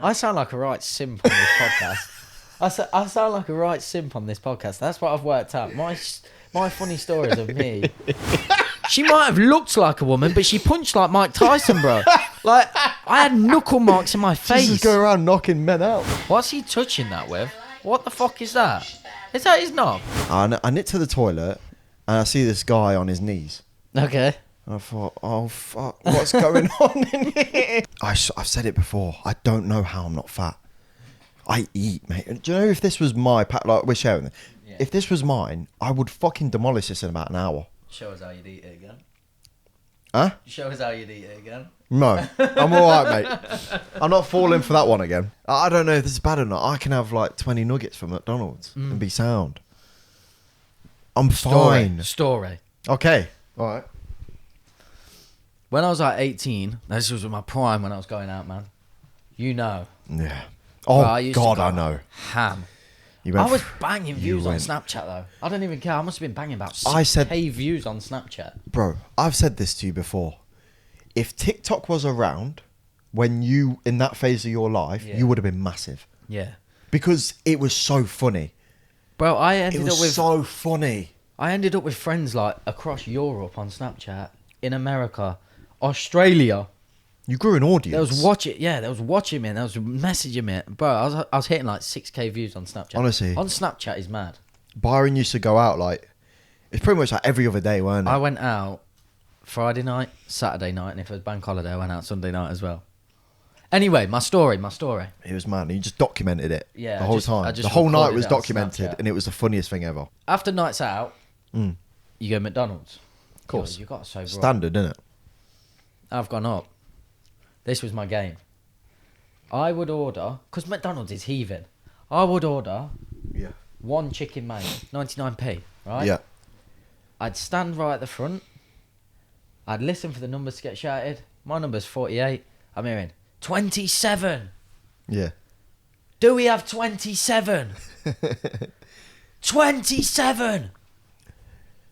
I sound like a right simp on this podcast. I sound like a right simp on this podcast. That's what I've worked out. My funny stories of me. She might have looked like a woman, but she punched like Mike Tyson, bro. Like, I had knuckle marks in my face. Just go around knocking men out. What's he touching that with? What the fuck is that? Is that his knob? I nip to the toilet and I see this guy on his knees. Okay. I thought, oh fuck, what's going on in here? I've said it before. I don't know how I'm not fat. I eat, mate. Do you know if this was my like we're sharing this? Yeah. If this was mine, I would fucking demolish this in about an hour. Show us how you'd eat it again. Huh? Show us how you'd eat it again. No, I'm alright, mate. I'm not falling for that one again. I don't know if this is bad or not. I can have like 20 nuggets from McDonald's and be sound. I'm fine. Story. Okay. Alright. When I was like 18, this was my prime when I was going out, man. You know. Yeah. Oh, bro, God, I know. Ham. I was banging views on Snapchat, though. I don't even care. I must have been banging about 6K views on Snapchat. Bro, I've said this to you before. If TikTok was around when you, in that phase of your life, you would have been massive. Yeah. Because it was so funny. Bro, it was so funny. I ended up with friends like across Europe on Snapchat, in America, Australia. You grew an audience. They was watching me and they was messaging me. Bro, I was hitting like 6K views on Snapchat. Honestly. On Snapchat is mad. Byron used to go out like, it's pretty much like every other day, weren't it? I went out Friday night, Saturday night, and if it was bank holiday, I went out Sunday night as well. Anyway, my story. It was mad. You just documented it the whole time. The whole night was documented and it was the funniest thing ever. After nights out, you go McDonald's. Of course. You got to sober Standard, isn't it? I've gone up. This was my game. I would order, because McDonald's is heaving. I would order one chicken mayo, 99p, right? Yeah. I'd stand right at the front. I'd listen for the numbers to get shouted. My number's 48. I'm hearing 27. Yeah. Do we have 27? 27!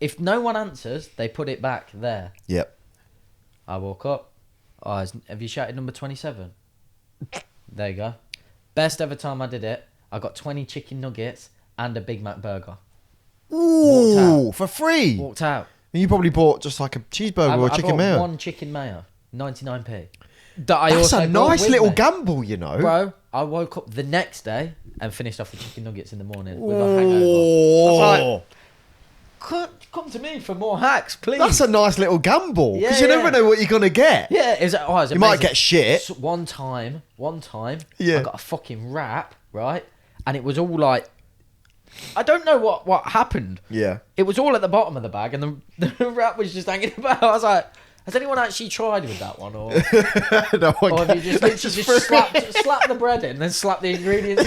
If no one answers, they put it back there. Yep. I walk up. Oh, have you shouted number 27? There you go. Best ever time I did it. I got 20 chicken nuggets and a Big Mac burger. Ooh, for free? Walked out. And you probably bought just like a cheeseburger or a chicken mayo. I bought one chicken mayo, 99p. That's also a nice little gamble, you know. Bro, I woke up the next day and finished off with chicken nuggets in the morning with a hangover. I was like, come to me for more hacks, please. That's a nice little gamble. Because you never know what you're going to get. Yeah, it was you might get shit. So one time, I got a fucking wrap, right? And it was all like, I don't know what happened. Yeah. It was all at the bottom of the bag and the wrap was just hanging about. I was like, has anyone actually tried with that one? Or, no, or have you just literally slapped the bread in and then slapped the ingredients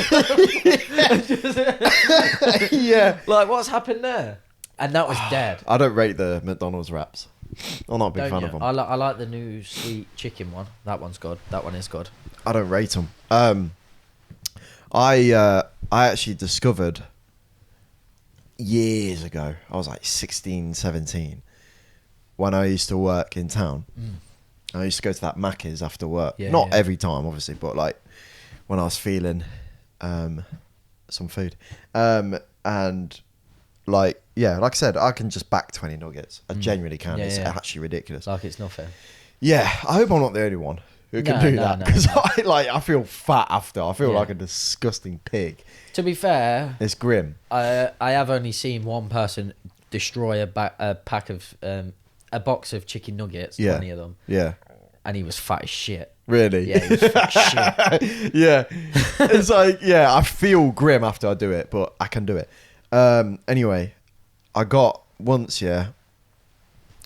in? Yeah. Like, what's happened there? And that was dead. I don't rate the McDonald's wraps. I'm not a big fan of them. I like the new sweet chicken one. That one's good. That one is good. I don't rate them. I actually discovered years ago, I was like 16, 17, when I used to work in town. I used to go to that Macca's after work. Not every time, obviously, but like when I was feeling some food. And like I said, I can just back 20 nuggets. I genuinely can. It's actually ridiculous. Like it's nothing. Yeah, I hope I'm not the only one who can do that, because I feel fat after. I feel like a disgusting pig. To be fair, it's grim. I have only seen one person destroy a pack of a box of chicken nuggets, 20 of them. Yeah, and he was fat as shit. Really? Yeah, he was fat as shit. Yeah, it's like I feel grim after I do it, but I can do it. Anyway, I got once.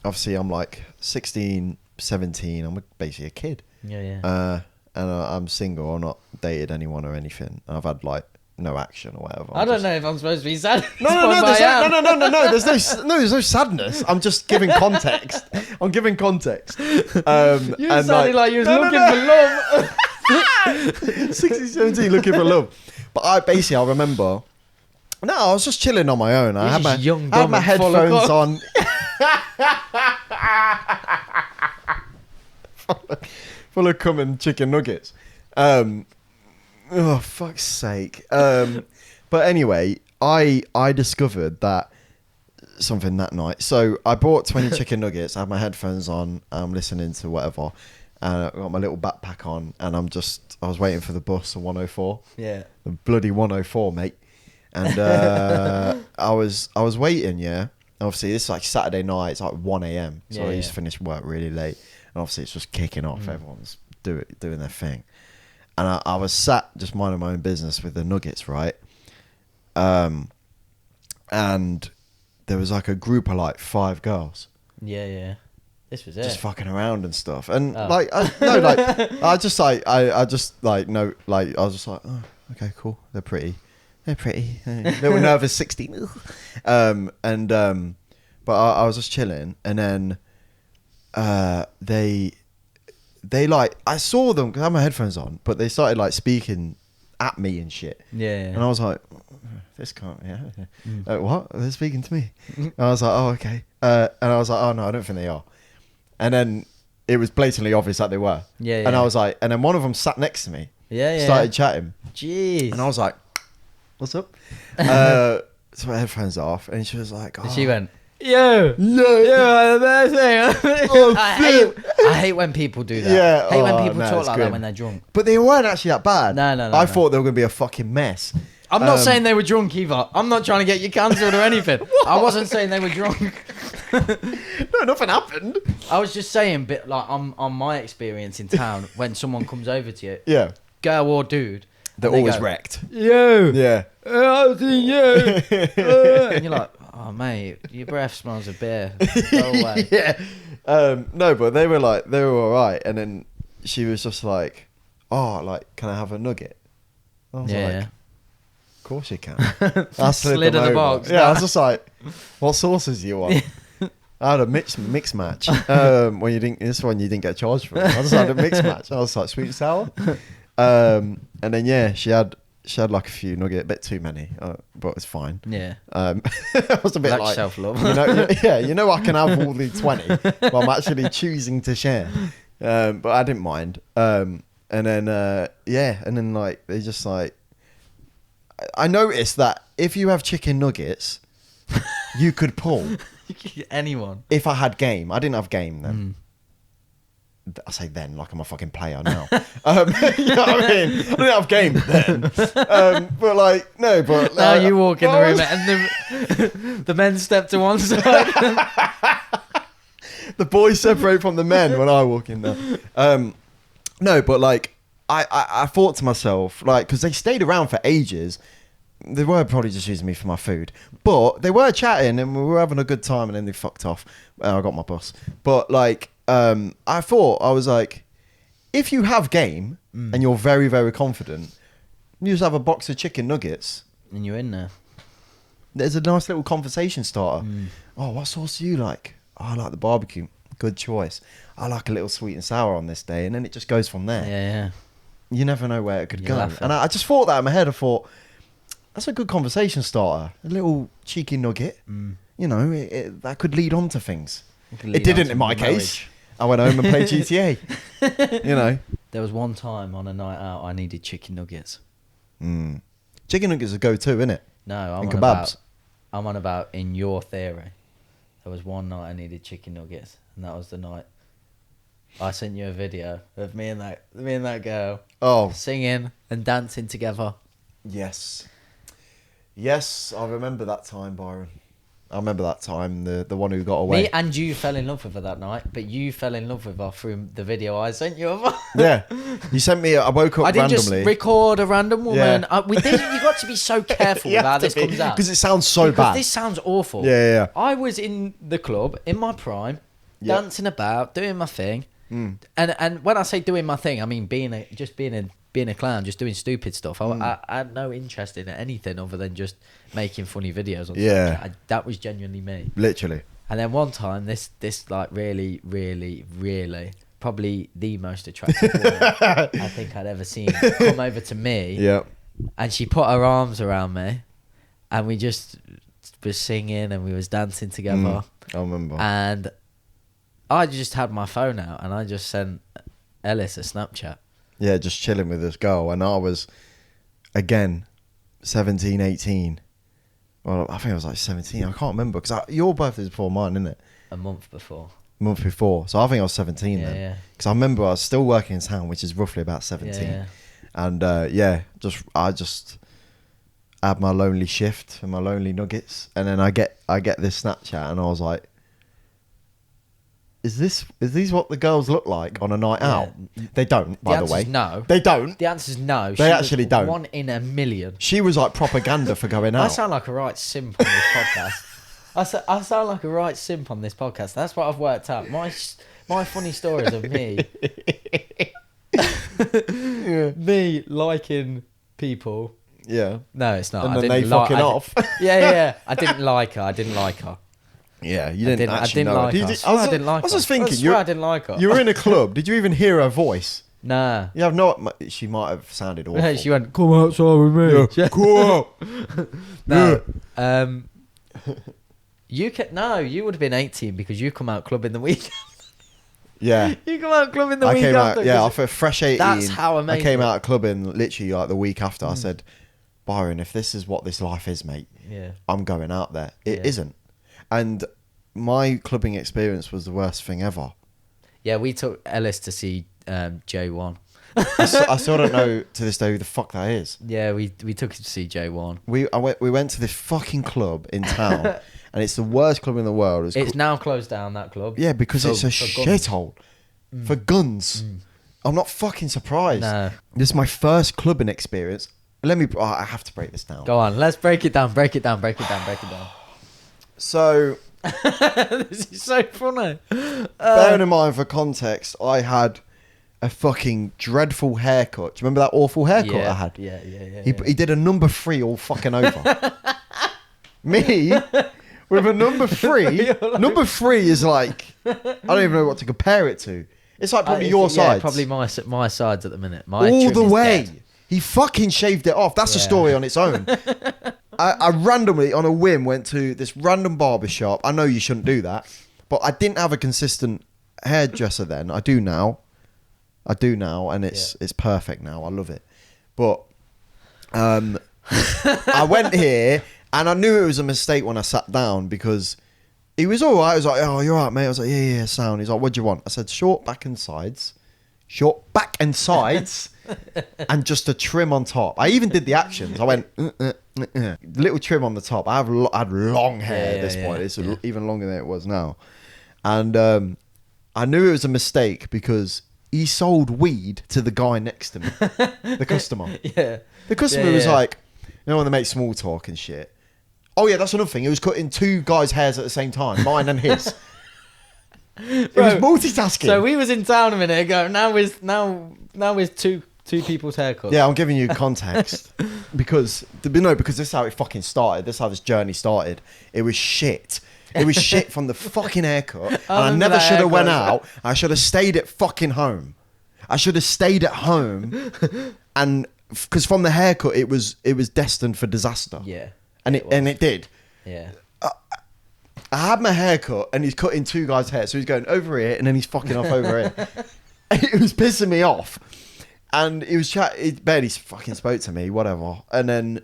Obviously, I'm like 16, 17. I'm basically a kid. And I'm single. I'm not dated anyone or anything. I've had like no action or whatever. I don't know if I'm supposed to be sad. No. There's no sadness. I'm just giving context. I'm giving context. You sounded like you was looking for love. 16, 17, looking for love. But I remember. No, I was just chilling on my own. I had my headphones on. Full of cum and chicken nuggets. Oh, fuck's sake. But anyway, I discovered that something that night. So I bought 20 chicken nuggets. I had my headphones on. I'm listening to whatever. And I got my little backpack on. And I was waiting for the bus on 104. Yeah. The bloody 104, mate. And I was waiting, yeah. And obviously, this is like Saturday night. It's like 1 a.m. So I used to finish work really late. And obviously, it's just kicking off. Everyone's doing their thing. And I was sat just minding my own business with the nuggets, right? And there was like a group of like 5 girls. Yeah, yeah. This was it. Just fucking around and stuff. And I was just like, oh, okay, cool. They're pretty. Little nervous 16. But I was just chilling, and then they like, I saw them because I had my headphones on, but they started like speaking at me and shit. Yeah. And I was like, this can't, yeah. What? They're speaking to me. And I was like, oh, okay. And I was like, oh no, I don't think they are. And then it was blatantly obvious that they were. Yeah. And I was like, and then one of them sat next to me. Yeah. Started chatting. Jeez. And I was like, what's up? So my headphones off, and she was like, oh. And she went, yo, the best thing. Oh, I hate when people do that. Yeah. I hate when people talk like grim. that when they're drunk. But they weren't actually that bad. No. I thought they were going to be a fucking mess. I'm not saying they were drunk either. I'm not trying to get you cancelled or anything. I wasn't saying they were drunk. No, nothing happened. I was just saying, bit like on my experience in town, when someone comes over to you, Yeah. girl or dude, They're always wrecked. yo, Yeah. I've seen you. And you're like, oh mate, your breath smells of beer. Go away. Yeah. No, but they were all right. And then she was just like, oh, like, can I have a nugget? I was like, of course you can. I Slid in the box. Yeah, I was just like, what sauces do you want? I had a mix match. When you didn't get charged for it. I just had a mix match. I was like, sweet and sour. And then she had like a few nugget, a bit too many, but it's fine. Yeah. I was a bit like self-love. I can have all the 20, but I'm actually choosing to share. But I didn't mind. And then like they just like, I noticed that if you have chicken nuggets, you could pull anyone. If I had game, I didn't have game then. I say then like I'm a fucking player now. You know what I mean? I didn't have game then. But like, no, but... Now you walk in the room and the men step to one side. The boys separate from the men when I walk in there. No, but like, I thought to myself, like, because they stayed around for ages. They were probably just using me for my food. But they were chatting and we were having a good time, and then they fucked off. I got my bus. But like... I thought, I was like, if you have game and you're very, very confident, you just have a box of chicken nuggets. And you're in there. There's a nice little conversation starter. Oh, what sauce do you like? Oh, I like the barbecue. Good choice. I like a little sweet and sour on this day. And then it just goes from there. Yeah. You never know where it could go. Laughing. And I just thought that in my head. I thought, that's a good conversation starter. A little cheeky nugget. You know, that could lead on to things. It didn't in my case. I went home and played GTA. You know. There was one time on a night out I needed chicken nuggets. Chicken nuggets are go-to, innit? No, I'm on about in your theory. There was one night I needed chicken nuggets, and that was the night I sent you a video of me and that girl singing and dancing together. Yes, I remember that time, Byron. I remember that time, the one who got away. Me and you fell in love with her that night, but you fell in love with her through the video I sent you of her. Yeah. You sent me, I woke up randomly. I didn't just record a random woman. Yeah. You got to be so careful with how this comes out. Because it sounds so bad. This sounds awful. Yeah. I was in the club, in my prime, dancing about, doing my thing. And when I say doing my thing, I mean being a clown, just doing stupid stuff. I had no interest in anything other than just making funny videos on Snapchat. That was genuinely me. Literally. And then one time, this like really, really, really, probably the most attractive woman I think I'd ever seen come over to me. Yeah. And she put her arms around me, and we just was singing and we was dancing together. I remember. And I just had my phone out and I just sent Ellis a Snapchat. Yeah, just chilling with this girl, and I was again, 17, 18. Well, I think I was like 17. I can't remember because your birthday's before mine, isn't it? A month before. Month before. So I think I was 17 then. Yeah. Because I remember I was still working in town, which is roughly about 17. Yeah. And I just had my lonely shift and my lonely nuggets. And then I get this Snapchat and I was like, Is these what the girls look like on a night out? They don't, by the way. No. They don't. The answer's no. They actually don't. 1 in a million. She was like propaganda for going out. I sound like a right simp on this podcast. I sound like a right simp on this podcast. That's what I've worked out. My funny stories of me. Me liking people. Yeah. No, it's not. And then they fucking off. Yeah. I didn't like her. Yeah, you didn't actually know. Like her. I didn't like her. I was just thinking, I didn't like her. You were in a club. Did you even hear her voice? Nah. You have no. She might have sounded awful. She went, "Come outside with me." Yeah, go out. No. You would have been 18 because you come out clubbing the weekend. Yeah. You come out clubbing the I week came after. out. Yeah, for fresh 18. That's how I made I came it. out clubbing literally like the week after. I said, Byron, if this is what this life is, mate, I'm going out there. It isn't. And my clubbing experience was the worst thing ever. Yeah, we took Ellis to see J1. I still don't know to this day who the fuck that is. Yeah, we took him to see J1. We went to this fucking club in town, and it's the worst club in the world. It's now closed down, that club. Yeah, because it's a shithole for guns. I'm not fucking surprised. No. This is my first clubbing experience. I have to break this down. Go on, let's break it down. So, this is so funny. bearing in mind for context, I had a fucking dreadful haircut. Do you remember that awful haircut I had? Yeah. He did a number 3 all fucking over. Me with a number 3. Number 3 is like, I don't even know what to compare it to. It's like probably your sides. Probably my sides at the minute. My all trim the is way. dead. He fucking shaved it off. That's a story on its own. I randomly, on a whim, went to this random barber shop. I know you shouldn't do that, but I didn't have a consistent hairdresser then. I do now, and it's perfect now. I love it. But I went here, and I knew it was a mistake when I sat down because he was all right. I was like, "Oh, you're all right, mate." I was like, "Yeah, sound." He's like, "What do you want?" I said, "Short back and sides." And just a trim on top. I even did the actions. I went little trim on the top. I had long hair at this point. It's even longer than it was now. And I knew it was a mistake because he sold weed to the guy next to me, the customer. The customer was like, you know, when they make small talk and shit. Oh yeah, that's another thing. He was cutting 2 guys' hairs at the same time, mine and his. It was multitasking. So we was in town a minute ago. Now is two people's haircuts. Yeah, I'm giving you context because this is how it fucking started. This is how this journey started. It was shit. It was shit from the fucking haircut, and I never should have went out. I should have stayed at fucking home. I should have stayed at home, and because from the haircut, it was destined for disaster. Yeah, and it did. Yeah. I had my hair cut and he's cutting 2 guys' hair. So he's going over here and then he's fucking off over here. And it was pissing me off. And he barely fucking spoke to me, whatever. And then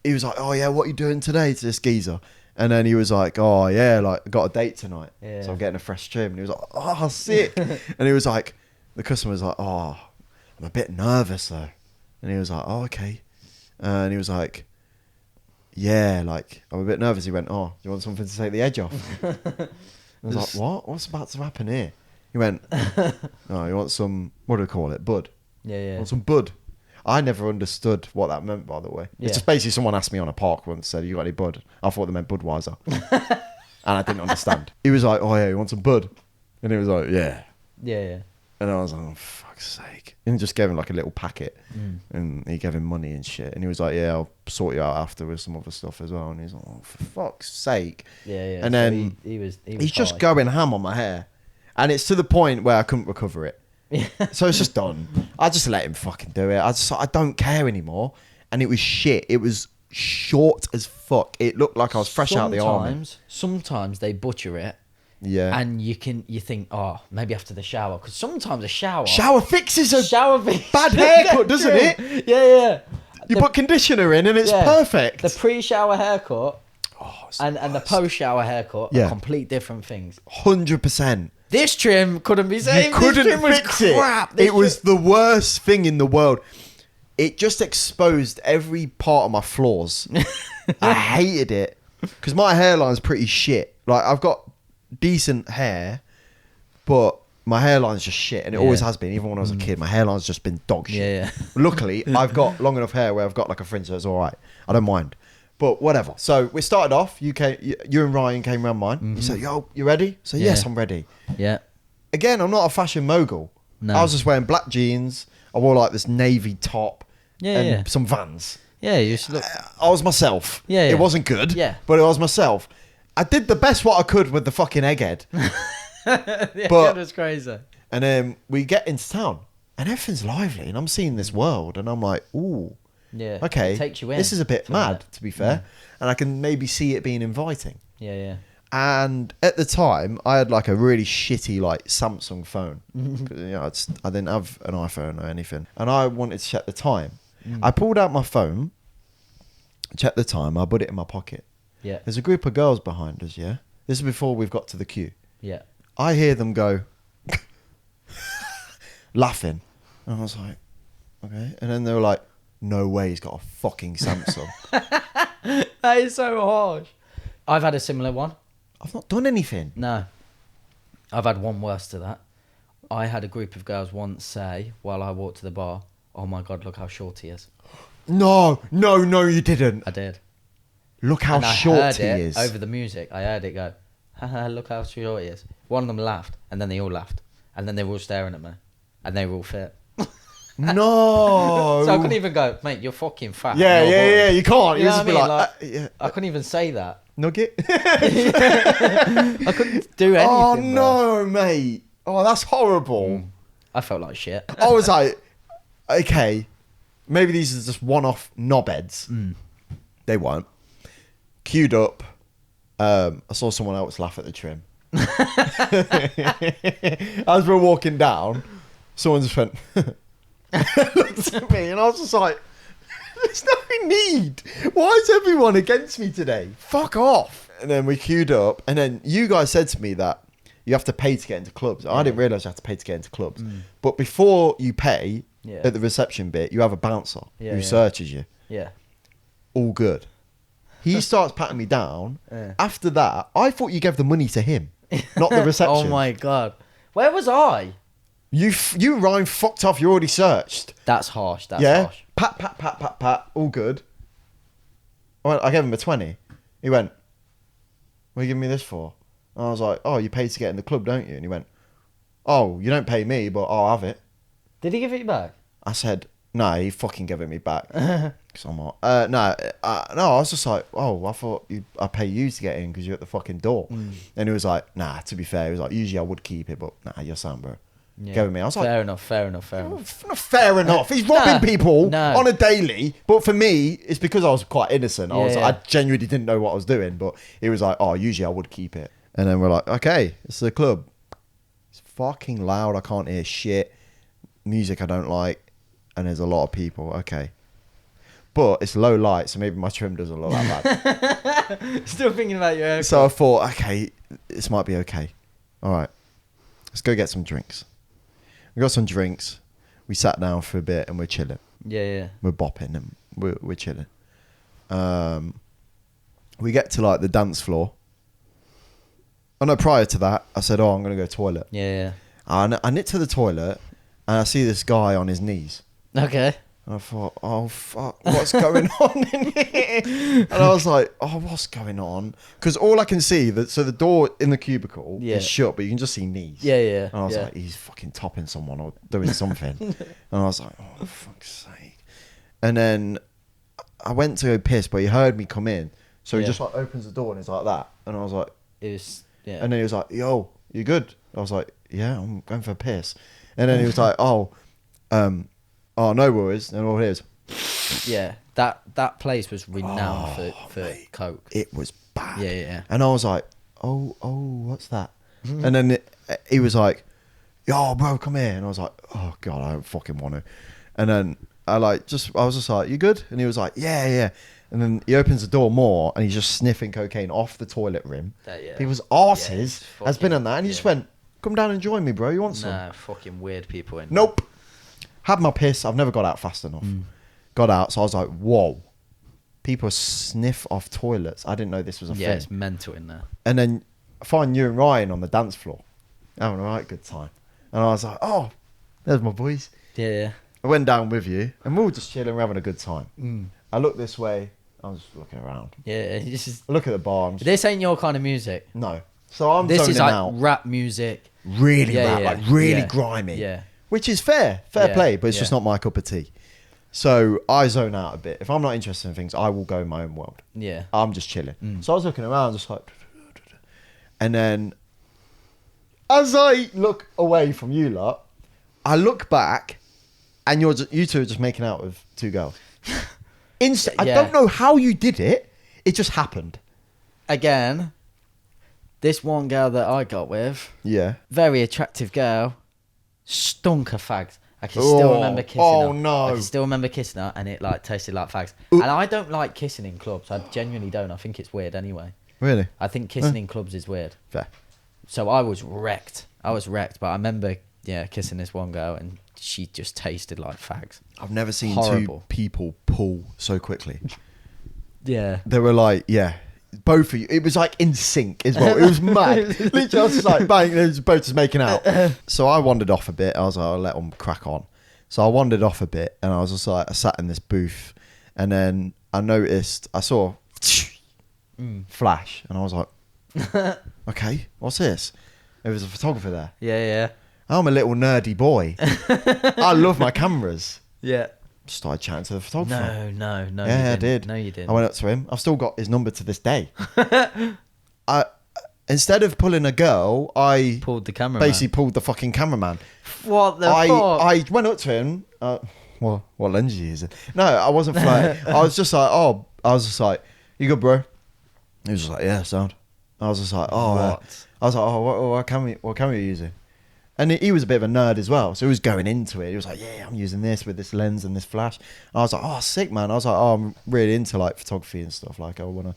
he was like, "Oh yeah, what are you doing today?" to this geezer. And then he was like, "Oh yeah, like I got a date tonight. Yeah. So I'm getting a fresh trim." And he was like, "Oh, sick." And he was like, the customer was like, "Oh, I'm a bit nervous though." And he was like, "Oh, okay." And he was like, "Yeah, like I'm a bit nervous." He went, "Oh, do you want something to take the edge off?" I was like, "What? What's about to happen here?" He went, "Oh, you want some, what do we call it? Bud?" Yeah. Want some bud? I never understood what that meant, by the way. Yeah. It's just basically someone asked me on a park once, said, "You got any bud?" I thought they meant Budweiser. And I didn't understand. He was like, "Oh yeah, you want some bud?" And he was like, "Yeah." Yeah. And I was like, "Oh, fuck's sake." And he just gave him like a little packet. And he gave him money and shit. And he was like, "Yeah, I'll sort you out after with some other stuff as well." And he's like, "Oh, for fuck's sake." Yeah. And so then he's just high. going ham on my hair. And it's to the point where I couldn't recover it. So it's just done. I just let him fucking do it. I don't care anymore. And it was shit. It was short as fuck. It looked like I was fresh out of the army. Sometimes they butcher it. Yeah. And you think, oh, maybe after the shower, because sometimes a shower fixes a shower bad haircut, doesn't it? Yeah. You put conditioner in and it's perfect. The pre-shower haircut it's and the post-shower haircut are complete different things. 100%. This trim couldn't be saved. You couldn't this trim fix was crap. it. It was the worst thing in the world. It just exposed every part of my flaws. I hated it because my hairline's pretty shit. Like, I've got decent hair, but my hairline's just shit, and it always has been. Even when I was a kid, my hairline's just been dog shit. Yeah. Luckily, I've got long enough hair where I've got like a fringe, so it's all right. I don't mind. But whatever. So we started off. You and Ryan came around mine. You said, "Yo, you ready?" So yes, I'm ready. Yeah. Again, I'm not a fashion mogul. No. I was just wearing black jeans. I wore like this navy top and some Vans. Yeah, you just look. I was myself. Yeah. It wasn't good. Yeah. But it was myself. I did the best what I could with the fucking egghead. But it was crazy. And then we get into town, and everything's lively, and I'm seeing this world, and I'm like, ooh. Yeah. Okay. It takes you in. This is a bit mad, to be fair. And I can maybe see it being inviting. Yeah, yeah. And at the time, I had like a really shitty like Samsung phone. I didn't have an iPhone or anything, and I wanted to check the time. I pulled out my phone, checked the time. I put it in my pocket. Yeah. There's a group of girls behind us. Yeah. This is before we've got to the queue. Yeah. I hear them go laughing, and I was like, okay. And then they were like, no way, he's got a fucking Samsung. That is so harsh. I've had a similar one. I've not done anything. No. I've had one worse to that. I had a group of girls once say, while I walked to the bar, "Oh my God, look how short he is." No, you didn't. I did. Look how And I short heard he it is. over the music. I heard it go, haha, look how short he is. One of them laughed, and then they all laughed. And then they were all staring at me. And they were all fit. No. So I couldn't even go, mate, you're fucking fat. Yeah, you can't. You You know just what be I mean? like, Yeah. I couldn't even say that. nugget. I couldn't do anything. Oh, bro. no, mate. Oh, that's horrible. I felt like shit. I was like, okay, maybe these are just one-off knobheads. They weren't. Queued up. I saw someone else laugh at the trim. As we're walking down, someone just went, looked at me, and I was just like, there's no need. Why is everyone against me today? Fuck off. And then we queued up, and then you guys said to me that you have to pay to get into clubs. I didn't realise you have to pay to get into clubs. But before you pay, at the reception bit, you have a bouncer who searches you. Yeah. All good. He starts patting me down. After that, I thought you gave the money to him, not the reception. Oh my God. Where was I? You and Ryan fucked off. You already searched. That's harsh. That's harsh. Pat. All good. I gave him a 20. He went, what are you giving me this for? And I was like, oh, you pay to get in the club, don't you? And he went, oh, you don't pay me, but I'll have it. Did he give it back? I said, no, he fucking gave it me back. Cause I'm not. No, I was just like, oh, I thought I pay you to get in because you're at the fucking door. And he was like, nah, to be fair, he was like, usually I would keep it, but nah, you're sound, bro. Yeah. Go with me. I was like, fair enough. not fair enough. He's robbing people on a daily. But for me, it's because I was quite innocent. I genuinely didn't know what I was doing. But he was like, oh, usually I would keep it. And then we're like, okay, it's the club. It's fucking loud. I can't hear shit. Music I don't like. And there's a lot of people. Okay. But it's low light, so maybe my trim doesn't look that bad. Still thinking about your haircut. So I thought, okay, this might be okay. All right. Let's go get some drinks. We got some drinks. We sat down for a bit and we're chilling. Yeah. We're bopping and we're chilling. We get to like the dance floor. Oh no, prior to that, I said, oh, I'm going to go to the toilet. Yeah. And I nip to the toilet and I see this guy on his knees. Okay. And I thought, oh, fuck, what's going on in here? And I was like, oh, what's going on? Because all I can see, so the door in the cubicle is shut, but you can just see knees. Yeah. And I was like, he's fucking topping someone or doing something. And I was like, oh, for fuck's sake. And then I went to go piss, but he heard me come in. So he just like opens the door and it's like that. And I was like, and then he was like, yo, you good? I was like, yeah, I'm going for a piss. And then he was like, oh, no worries. And all it is. Yeah, that place was renowned for mate, coke. It was bad. Yeah. And I was like, oh, what's that? And then he was like, yo, bro, come here. And I was like, oh, God, I don't fucking want to. And then I was just like, you good? And he was like, yeah. And then he opens the door more, and he's just sniffing cocaine off the toilet rim. People's arses has been on that, and he just went, come down and join me, bro. You want some? No, fucking weird people in. Nope. Had my piss. I've never got out fast enough. Got out, so I was like, whoa. People sniff off toilets. I didn't know this was a thing. Yeah, it's mental in there. And then I find you and Ryan on the dance floor, having a right good time. And I was like, oh, there's my boys. Yeah. I went down with you, and we were just chilling, we're having a good time. I look this way. I was just looking around. Yeah, just I look at the bar. this ain't your kind of music. No. So I'm This zoning is like out. rap music. Really rap, like really grimy. Yeah. Which is fair play, but it's just not my cup of tea. So I zone out a bit. If I'm not interested in things, I will go in my own world. Yeah. I'm just chilling. So I was looking around, just like, and then as I look away from you lot, I look back, and you two are just making out with two girls. I don't know how you did it. It just happened. Again, this one girl that I got with, very attractive girl, stunk of fags. I can still remember kissing her. Oh no! I can still remember kissing her, and it like tasted like fags. And I don't like kissing in clubs. I genuinely don't. I think it's weird anyway. Really? I think kissing in clubs is weird. Fair. So I was wrecked. But I remember, kissing this one girl, and she just tasted like fags. I've never seen Horrible. two people pull so quickly. Yeah. They were like, both of you. It was like in sync as well. It was mad. Literally, I was just like, bang, they was both just making out. So I wandered off a bit. I was like, I'll let them crack on. So I wandered off a bit, and I was just like, I sat in this booth, and then I saw flash, and I was like, okay, what's this? There was a photographer there. Yeah. I'm a little nerdy boy. I love my cameras. Yeah. Started chatting to the photographer. No. Yeah, I did. No, you didn't. I went up to him. I've still got his number to this day. Instead of pulling a girl, I pulled the cameraman. Basically pulled the fucking cameraman. What the fuck? I went up to him. What lens are you using? No, I wasn't flirting. I was just like, you good, bro? He was just like, yeah, sound. I was just like, what camera are you using? And he was a bit of a nerd as well, so he was going into it. He was like, yeah, I'm using this with this lens and this flash. I was like, oh, sick, man. I was like, oh, I'm really into like photography and stuff. Like, I want to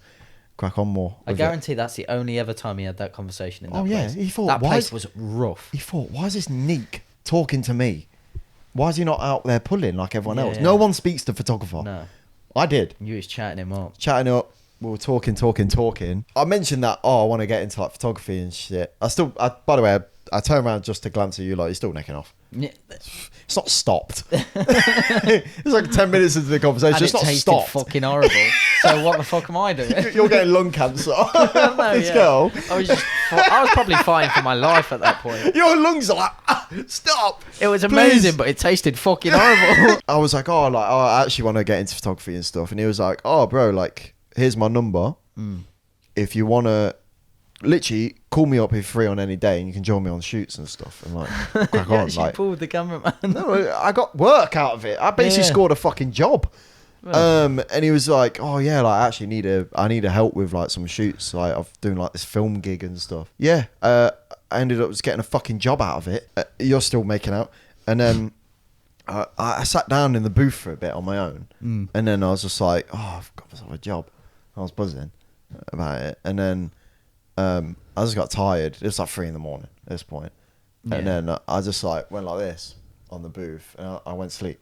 crack on more. I guarantee that's the only ever time he had that conversation in that place. He thought, that place was rough. He thought, why is this Neek talking to me? Why is he not out there pulling like everyone else? Yeah. No one speaks to photographer. No. I did. You was chatting him up. We were talking. I mentioned that, I want to get into like photography and shit. By the way, I turned around just to glance at you like, you're still necking off. Yeah. It's not stopped. It's like 10 minutes into the conversation. And it's not tasted stopped. fucking horrible. So what the fuck am I doing? You're getting lung cancer. This girl. I was probably fighting for my life at that point. Your lungs are like, stop. It was amazing, but it tasted fucking horrible. I was like, I actually want to get into photography and stuff. And he was like, oh, bro, like, here's my number. If you want to, literally, call me up if you're free on any day, and you can join me on shoots and stuff. And like, crack on. She like, pulled the cameraman. No, I got work out of it. I basically scored a fucking job. And he was like, oh yeah, like I actually I need a help with like some shoots. Like I'm doing like this film gig and stuff. Yeah. I ended up just getting a fucking job out of it. You're still making out. And then I sat down in the booth for a bit on my own. And then I was just like, I've got myself a job. I was buzzing about it. And then I just got tired. It was like 3 a.m. at this point. And then I just like went like this on the booth, and I went sleep.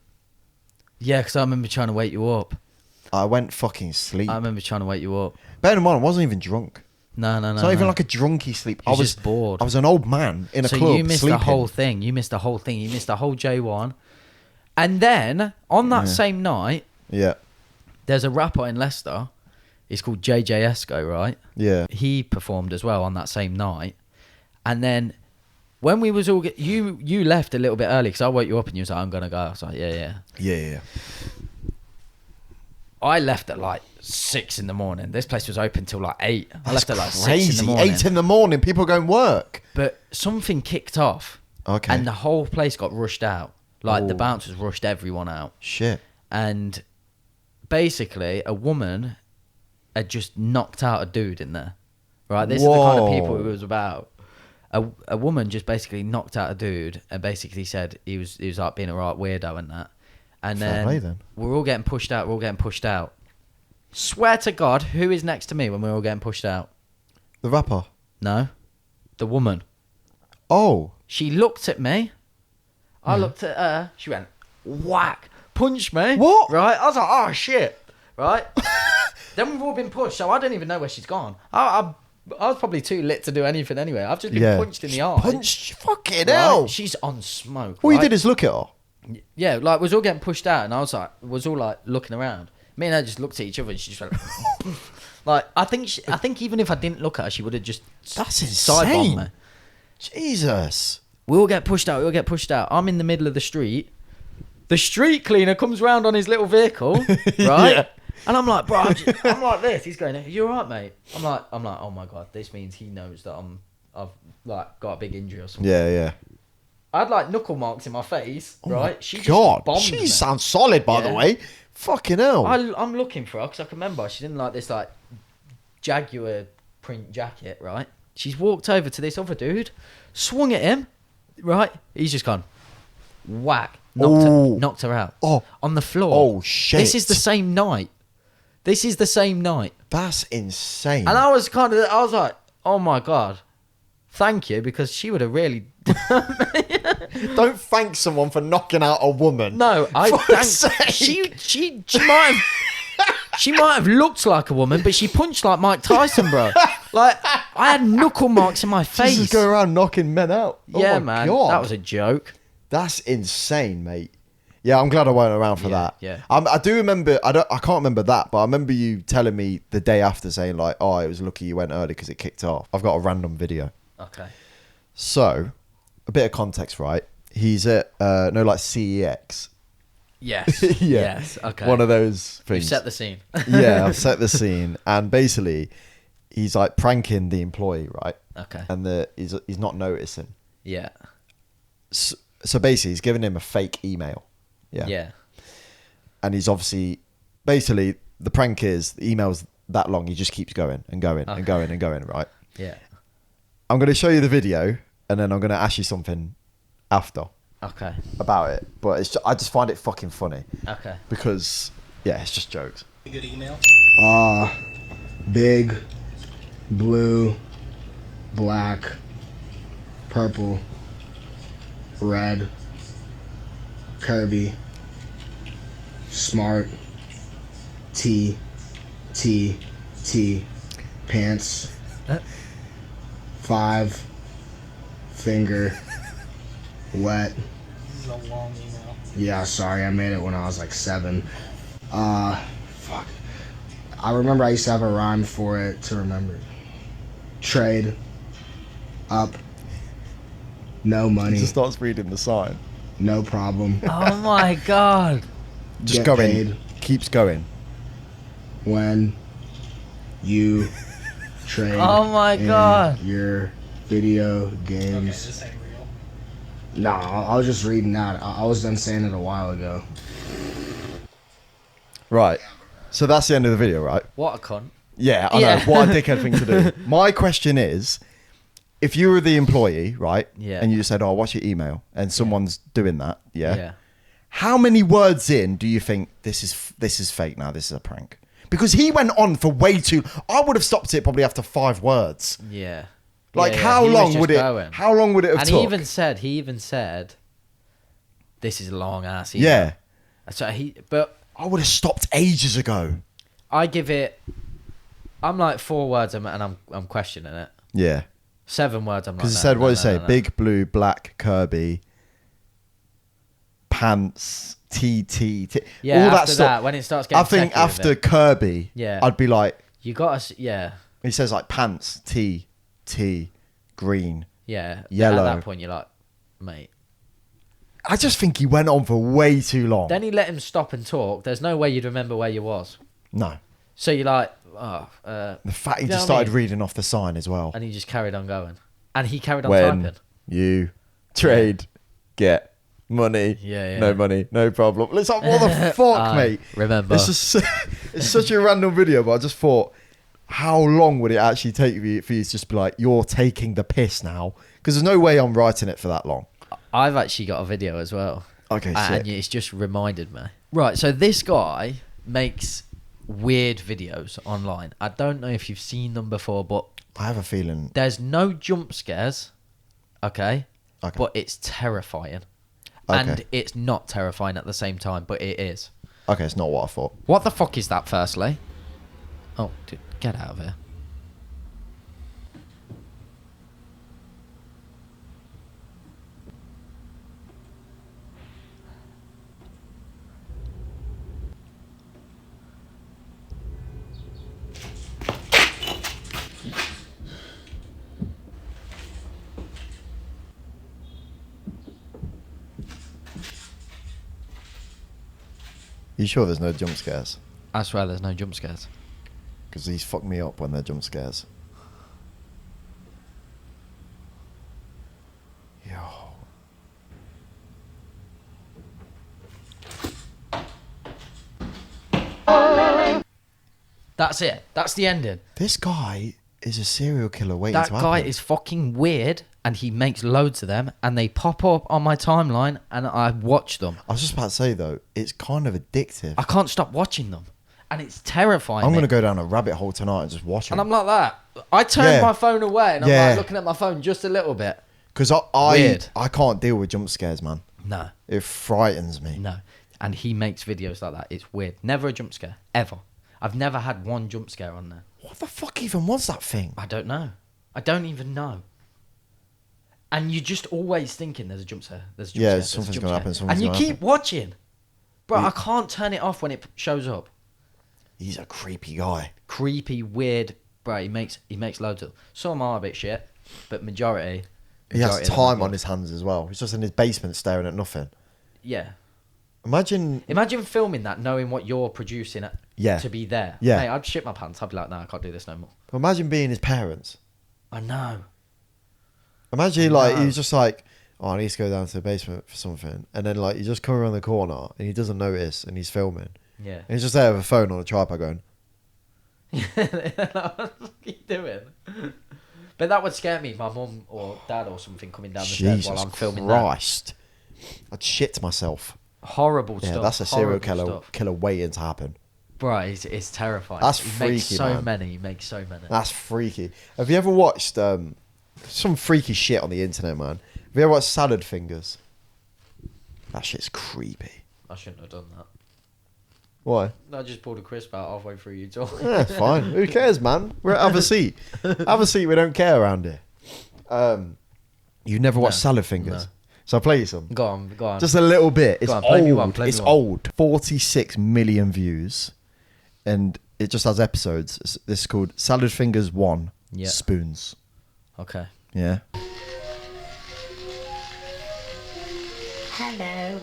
Yeah, because I remember trying to wake you up. I went fucking sleep. I remember trying to wake you up. Bear in mind, I wasn't even drunk. No. It's not even like a drunky sleep. I was just bored. I was an old man in a club. So you missed sleeping. the whole thing. You missed the whole J1. And then on that same night, there's a rapper in Leicester. He's called JJ Esco, right? Yeah. He performed as well on that same night. And then when we was all you left a little bit early because I woke you up and you was like, I'm gonna go. I was like, yeah. I left at like 6 a.m. This place was open till like 8. I left at like 6 a.m. 8 a.m. People going work. But something kicked off. Okay. And the whole place got rushed out. Like the bouncers rushed everyone out. Shit. And basically a woman had just knocked out a dude in there. Right? This is the kind of people it was about. A woman just basically knocked out a dude and basically said he was like being a right weirdo and that. And Fair play then. we're all getting pushed out. We're all getting pushed out. Swear to God, who is next to me when we're all getting pushed out? The rapper. No, the woman. Oh. She looked at me. I looked at her. She went whack, punched me. What? Right? I was like, oh shit. Right? Then we've all been pushed, so I don't even know where she's gone. I was probably too lit to do anything anyway. I've just been punched in the eye. Punched? Fucking Right? hell. She's on smoke. All you right? did is look at her. Yeah, like was all getting pushed out, and I was all like looking around. Me and her just looked at each other, and she just went like I think even if I didn't look at her, she would have just That's side bombed insane. me. Jesus. We all get pushed out. We all get pushed out. I'm in the middle of the street. The street cleaner comes round on his little vehicle, right? Yeah. And I'm like, bro, I'm like this. He's going, "You all right, mate?" I'm like, oh my God, this means he knows that I've like got a big injury or something. Yeah, yeah. I had like knuckle marks in my face, right? She God, just bombed she me. sounds solid, by the Yeah. way. Fucking hell. I'm looking for her because I can remember she's in like this like Jaguar print jacket, right? She's walked over to this other dude, swung at him, right? He's just gone whack, knocked her out. Oh. On the floor. Oh, shit. This is the same night. That's insane. And I was like, oh my God, thank you, because she would have really. Don't thank someone for knocking out a woman. No, I For thank. sake. She might have. She might have looked like a woman, but she punched like Mike Tyson, bro. Like, I had knuckle marks in my She's face. just going around knocking men out. Yeah, Oh my man. God. That was a joke. That's insane, mate. Yeah, I'm glad I weren't around for that. Yeah. I do remember. I can't remember that, but I remember you telling me the day after saying like, "Oh, it was lucky you went early because it kicked off." I've got a random video. Okay. So, a bit of context, right? He's at like CEX. Yes. Yeah. Yes. Okay. One of those things. You've set the scene. Yeah, I've set the scene, and basically, he's like pranking the employee, right? Okay. And he's not noticing. Yeah. So basically, he's giving him a fake email. Yeah. Yeah. And he's obviously, basically, the prank is the email's that long. He just keeps going and going and going and going, right? Yeah. I'm going to show you the video, and then I'm going to ask you something after Okay. about it. But I just find it fucking funny. Okay. Because, yeah, it's just jokes. Good email. Big, blue, black, purple, red, curvy, smart, T, pants, 5, finger, wet. This is a long email. Yeah, sorry, I made it when I was like 7. Fuck. I remember I used to have a rhyme for it to remember. Trade. Up. No He money. just starts reading the sign. No problem. Oh my God. Just Get going. paid. Keeps going. When you trade. Oh my in God. Your video Okay, games. this ain't real. No, I was just reading that. I was done saying it a while ago. Right. So that's the end of the video, right? What a cunt. Yeah, I Yeah. know. What a dickhead thing to do. My question is, if you were the employee, right? Yeah. And you just said, "Oh, what's your email?" and someone's doing that, yeah. Yeah. How many words in do you think this is fake now? This is a prank. Because he went on for way too. I would have stopped it probably after 5 words. Yeah. Like Yeah, yeah. how He was long just would it? going. How long would it have And took? he even said, "This is a long ass email." Yeah. So but I would have stopped ages ago. I give it. I'm like 4 words and I'm questioning it. Yeah. 7 words. I'm like. Because it no, said, no, what did it no, say? no, no. Big blue, black, Kirby, pants, TT. Yeah. all that After stuff. that, when it starts getting. I think techie with after it, Kirby, Yeah. I'd be like, you got to. Yeah. he says like pants, T, green. Yeah. Yellow. At that point, you're like, mate. I just think he went on for way too long. Then he let him stop and talk. There's no way you'd remember where you was. No. So you're like, The fact he You know just what I started mean? reading off the sign as well. and he just carried on going, and he carried on When typing. you trade, get money. Yeah, yeah. No money, no problem. It's like, what the fuck, I mate? remember. It's just, it's such a random video, but I just thought, how long would it actually take for you to just be like, you're taking the piss now? Because there's no way I'm writing it for that long. I've actually got a video as well. Okay, and sick. it's just reminded me. Right, so this guy makes weird videos online. I don't know if you've seen them before, but I have a feeling. there's no jump scares, okay? Okay. But it's terrifying. Okay. And it's not terrifying at the same time, but it is. Okay, it's not what I thought. What the fuck is that, firstly? Oh, dude, get out of here. You sure there's no jump scares? I swear there's no jump scares. Because these fuck me up when they're jump scares. Yo. That's it. That's the ending. This guy is a serial killer waiting That to guy happen. is fucking weird, and he makes loads of them, and they pop up on my timeline, and I watch them. I was just about to say, though, it's kind of addictive. I can't stop watching them, and it's terrifying. I'm me. going to go down a rabbit hole tonight and just watch it. And I'm like that. I turn Yeah. my phone away, and I'm Yeah. like looking at my phone just a little bit. Because Weird. I can't deal with jump scares, man. No, It frightens me. no. And he makes videos like that. It's weird. Never a jump scare, ever. I've never had one jump scare on there. What the fuck even was that thing? I don't know. I don't even know. And you're just always thinking there's a jump scare. There's a jump Yeah, scare, there's a something's jump gonna scare. happen, something's And you gonna keep watching. Bro, Yeah. I can't turn it off when it shows up. He's a creepy guy. Creepy, weird. Bro, he makes loads of. Some are a bit shit, but majority. He has of them time are on good. his hands as well. He's just in his basement staring at nothing. Yeah. Imagine. Imagine filming that, knowing what you're producing Yeah. to be there. Yeah. Hey, I'd shit my pants. I'd be like, no, I can't do this no more. Imagine being his parents. I know. Imagine I know. he's just like, oh, I need to go down to the basement for something, and then you just come around the corner and he doesn't notice and he's filming. Yeah. And he's just there with a phone on a tripod going, What are you doing? But that would scare me. My mum or dad or something coming down the stairs Jesus while I'm filming Christ. I'd shit myself. that. Horrible Yeah, stuff. that's a serial horrible stuff. killer waiting to happen. Bro, it's terrifying. That's he freaky, makes so man. many. He makes so many. That's freaky. Have you ever watched some freaky shit on the internet, man? Have you ever watched Salad Fingers? That shit's creepy. I shouldn't have done that. Why? I just pulled a crisp out halfway through you talking. Yeah, it's fine. Who cares, man? We're at Have a Seat. Have a Seat, we don't care around here. You've never watched No, Salad Fingers? no. So I'll play you some. Go on, go on. Just a little bit. It's on, play me old. one, play me It's one. old. 46 million views. And it just has episodes. This is called Salad Fingers 1 Yeah. Spoons. Okay. Yeah. Hello.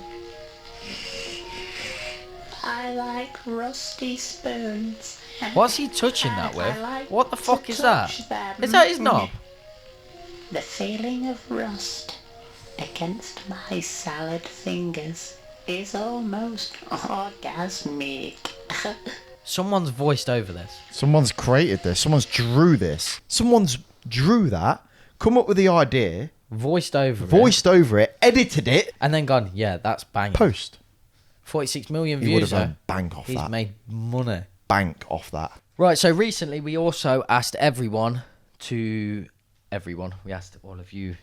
I like rusty spoons. What's he touching that And I with? like What the to fuck is that? touch them. Is that his knob? The feeling of rust against my salad fingers is almost orgasmic. Someone's voiced over this. Someone's created this. Someone's drew this. Someone's drew that, come up with the idea, Voiced over it. voiced over it, edited it, And then gone, yeah, that's banging. post. 46 million He would have views, though. made bank off He's that. made money. Bank off that. Right, so recently we also asked we asked all of you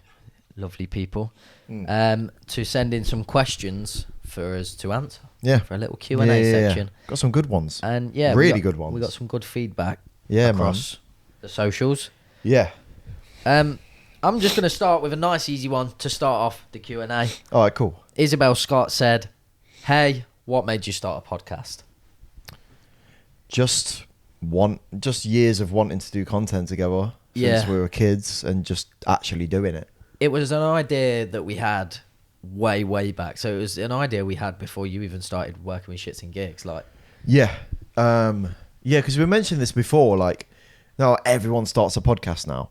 lovely people to send in some questions for us to answer. Yeah. For a little Q&A section. Got some good ones. And yeah, Really good ones. We got some good feedback Yeah, across the socials. Yeah. I'm just going to start with a nice easy one to start off the Q&A. All right, cool. Isabel Scott said, "Hey, what made you start a podcast?" Just years of wanting to do content together Yeah. since we were kids and just actually doing it. It was an idea that we had way back. So it was an idea we had before you even started working with Shits and Gigs. Like, Yeah. Because we mentioned this before, now everyone starts a podcast now.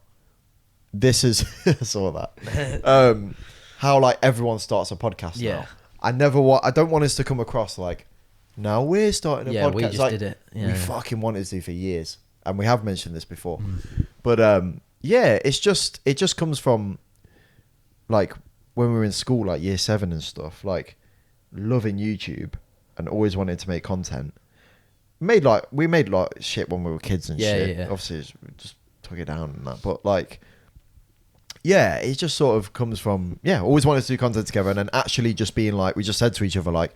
This is I saw that. How everyone starts a podcast Yeah. now. I don't want us to come across now we're starting a Yeah, podcast. we just did it. Yeah, we yeah. fucking wanted to for years. And we have mentioned this before. But it just comes from when we were in school, year 7 and stuff. loving YouTube and always wanted to make content. We made like shit when we were kids and shit. Yeah. Obviously, we just took it down and that. But like, yeah, it just sort of comes from always wanted to do content together, and then actually just being like, we just said to each other like,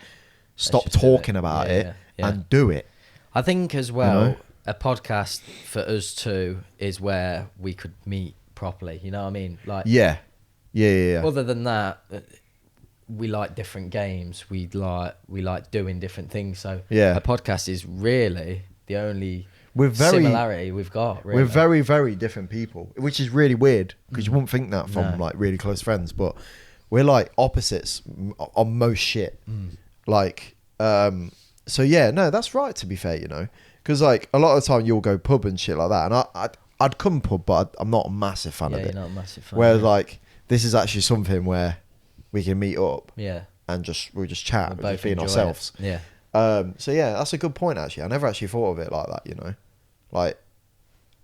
stop talking about it and do it. I think as well, a podcast for us two is where we could meet properly. You know what I mean? Like, yeah. Other than that, we like different games. We like doing different things. So a podcast is really the only similarity we've got. Really. We're very, very different people, which is really weird because you wouldn't think that from like really close friends, but we're like opposites on most shit. Like, so yeah, no, that's right. To be fair, you know, because like a lot of the time you'll go pub and shit like that, and I'd come pub, but I'm not a massive fan of it. You're not a massive fan. Whereas like this is actually something where we can meet up, and we'll just chat, we'll just being ourselves. Yeah. So yeah, that's a good point actually. I never actually thought of it like that, you know. Like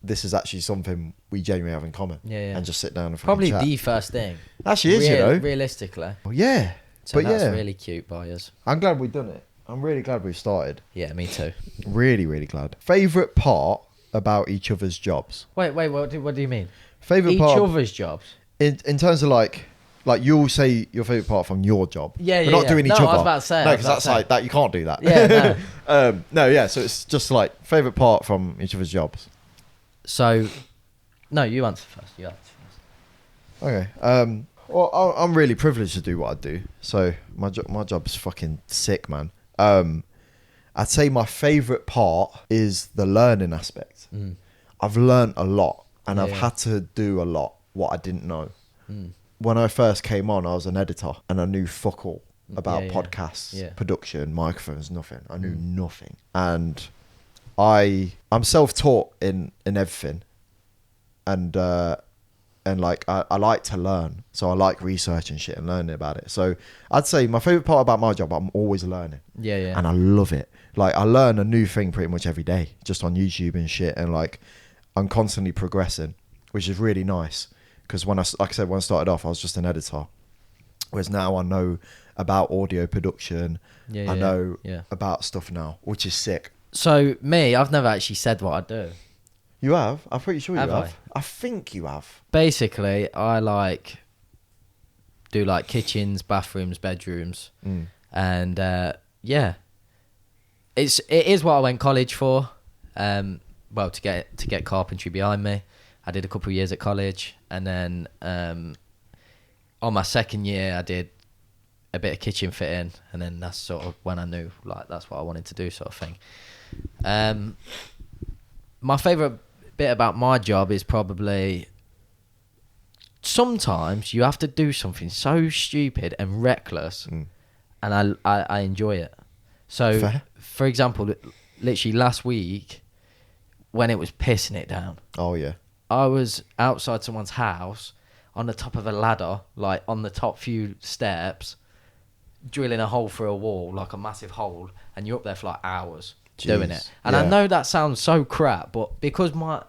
this is actually something we genuinely have in common. Yeah. And just sit down and probably chat. the first thing. Actually is, you know. Realistically. Well, yeah. So that's really cute by us. I'm glad we've done it. I'm really glad we've started. Yeah, me too. Really, really glad. Favourite part about each other's jobs? Wait, what do you mean? Favourite part... Each other's jobs? In terms of like you'll say your favourite part from your job. Yeah, We're not doing each other. I was about to say. No, because that's like that. You can't do that. Yeah, no. No, yeah. So it's just like favourite part from each other's jobs. So, no, you answer first. Okay. Well, I'm really privileged to do what I do. So my job's fucking sick, man. I'd say my favourite part is the learning aspect. I've learned a lot, and I've had to do a lot what I didn't know. When I first came on, I was an editor, and I knew fuck all about podcasts, production, microphones, nothing. I knew nothing, and I'm self-taught in everything, and like I like to learn, so I like researching shit and learning about it. So I'd say my favourite part about my job, I'm always learning. Yeah. And I love it. Like I learn a new thing pretty much every day, just on YouTube and shit, and like I'm constantly progressing, which is really nice. Because when I started off, I was just an editor, whereas now I know about audio production. I know about stuff now, which is sick. So me, I've never actually said what I do. You have? I'm pretty sure you have. I think you have. Basically, I do kitchens, bathrooms, bedrooms, and it is what I went college for. Well, to get carpentry behind me, I did a couple of years at college, and then on my second year, I did a bit of kitchen fitting, and then that's sort of when I knew that's what I wanted to do, sort of thing. My favourite bit about my job is probably sometimes you have to do something so stupid and reckless, and I enjoy it. So, fair. For example, literally last week when it was pissing it down. Oh yeah. I was outside someone's house on the top of a ladder, on the top few steps, drilling a hole through a wall, like a massive hole, and you're up there for hours doing it. And I know that sounds so crap, but because my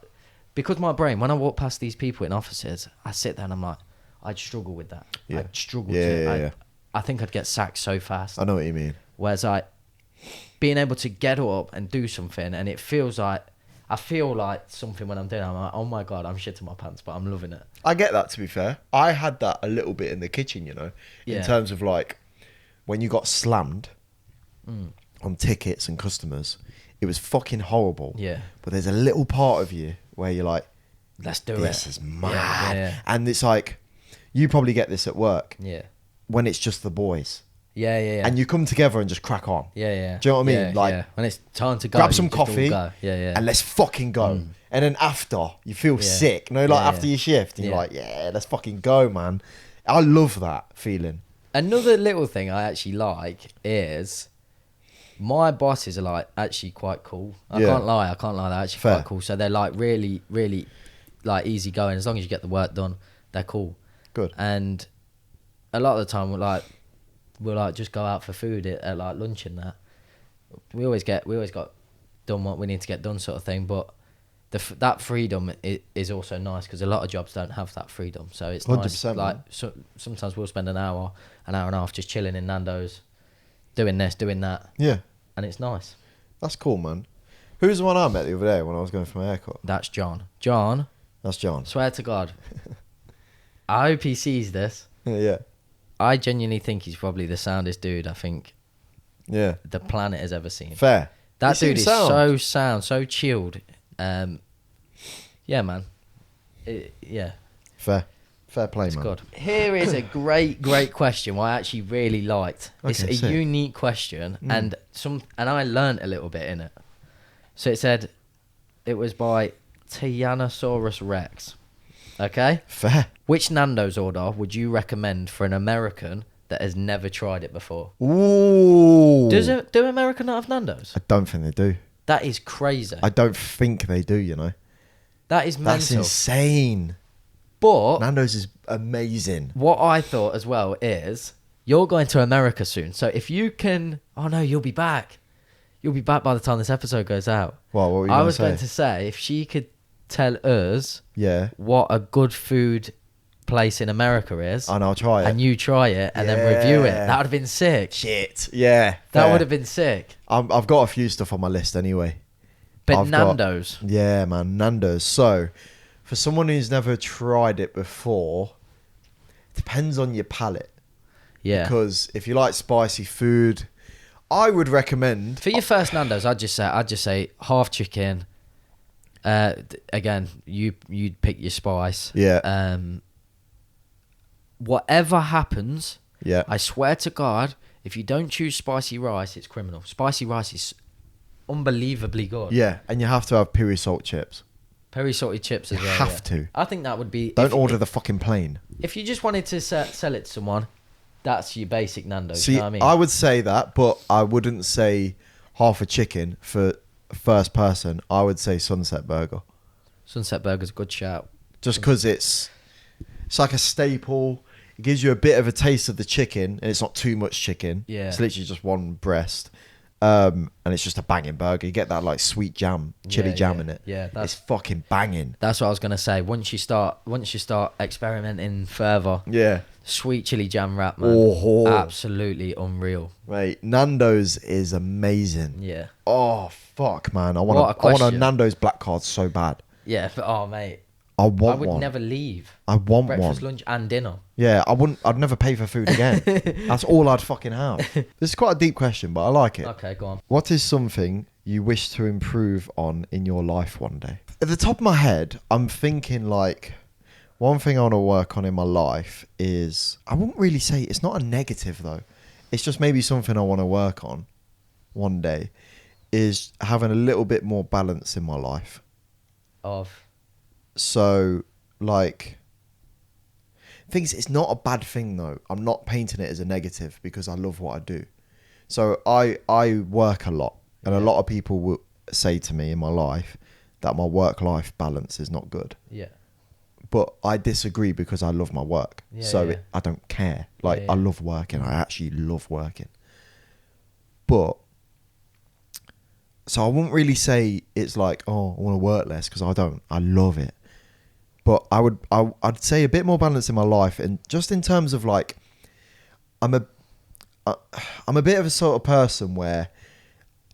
brain, when I walk past these people in offices, I sit there and I'm like, I'd struggle with that. I'd struggle I think I'd get sacked so fast. I know what you mean. Whereas being able to get up and do something, and it feels like, I feel like something when I'm doing it. I'm like, oh my God, I'm shitting my pants, but I'm loving it. I get that, to be fair. I had that a little bit in the kitchen, you know, in terms of when you got slammed on tickets and customers, it was fucking horrible. Yeah. But there's a little part of you where you're like, let's do it. This is mad. Yeah. And it's like, you probably get this at work. Yeah. When it's just the boys. Yeah. And you come together and just crack on. Yeah. Do you know what I mean? When it's time to go, grab some coffee. And let's fucking go. And then after, you feel sick. After your shift, and you're like, let's fucking go, man. I love that feeling. Another little thing I actually like is my bosses are actually quite cool. I can't lie, they're actually quite cool. So they're really, really easy going. As long as you get the work done, they're cool. Good. And a lot of the time we'll just go out for food at lunch and that. We always got done what we need to get done, sort of thing. But that freedom is also nice, because a lot of jobs don't have that freedom. So it's 100%, nice. Sometimes we'll spend an hour and a half just chilling in Nandos, doing this, doing that, Yeah, and it's nice. that's cool, man. Who's the one I met the other day when I was going for my haircut? That's John. John, That's John. swear to God, I hope he sees this. Yeah, I genuinely think he's probably the soundest dude I think yeah. the planet has ever seen. Fair. That He dude is seems sound. so sound, so chilled. Yeah, man. Yeah, Fair play, it's man. good. Here is a great question. What I actually really liked. It's Okay, a sick. unique question, and I learnt a little bit in it. So it said, it was by Tyrannosaurus Rex. Okay. Fair. Which Nando's order would you recommend for an American that has never tried it before? Ooh. Do America not have Nando's? I don't think they do. That is crazy. I don't think they do, you know. That is That's mental. insane. But Nando's is amazing. what I thought as well is, you're going to America soon. So if you can... Oh, no, you'll be back. You'll be back by the time this episode goes out. What were you I going was to say? going to say, if she could tell us Yeah. what a good food place in America is, And I'll try it. and you try it and then review it, Yeah. that would have been sick. Shit. Yeah. That fair. would have been sick. I've got a few stuff on my list anyway. But I've got- Nando's, Yeah, man. Nando's. So, for someone who's never tried it before, it depends on your palate. yeah. Because if you like spicy food, I would recommend. For your first Nando's, I'd just say half chicken. Again, you'd pick your spice. Yeah. Whatever happens, Yeah. I swear to God, if you don't choose spicy rice, it's criminal. Spicy rice is unbelievably good. Yeah. And you have to have piri salt chips. Peri salty chips as You well. have yeah. to. I think that would be. Don't if, order the fucking plain. If you just wanted to sell it to someone, that's your basic Nando's. See, you know what I mean? I would say that, but I wouldn't say half a chicken for first person. I would say Sunset Burger. Sunset Burger's a good shout. Just because it's like a staple. It gives you a bit of a taste of the chicken, and it's not too much chicken. Yeah. It's literally just one breast. And it's just a banging burger. You get that like sweet jam, chili Yeah, jam yeah. in it. Yeah, it's fucking banging. That's what I was gonna say. Once you start experimenting further, Yeah. sweet chili jam wrap, man, Oh. absolutely unreal. Mate, Nando's is amazing. Yeah, Oh, fuck, man. I What want a a question. Nando's black card so bad. yeah. But, oh, mate, I I want would one. never leave. I want Breakfast, one. lunch, and dinner. Yeah, I'd never pay for food again. That's all I'd fucking have. This is quite a deep question, but I like it. Okay, go on. What is something you wish to improve on in your life one day? At the top of my head, I'm thinking like one thing I want to work on in my life is, I wouldn't really say it's not a negative though. It's just maybe something I want to work on one day, is having a little bit more balance in my life. Of So like, things, it's not a bad thing though. I'm not painting it as a negative because I love what I do. So I work a lot, and a Yeah. lot of people will say to me in my life that my work-life balance is not good. yeah, But I disagree because I love my work. Yeah, So yeah. I don't care. Like, Yeah, I yeah. love working. I actually love working. But, so I wouldn't really say it's like, oh, I want to work less, because I don't. I love it. But I'd say a bit more balance in my life, and just in terms of like, I'm a bit of a sort of person where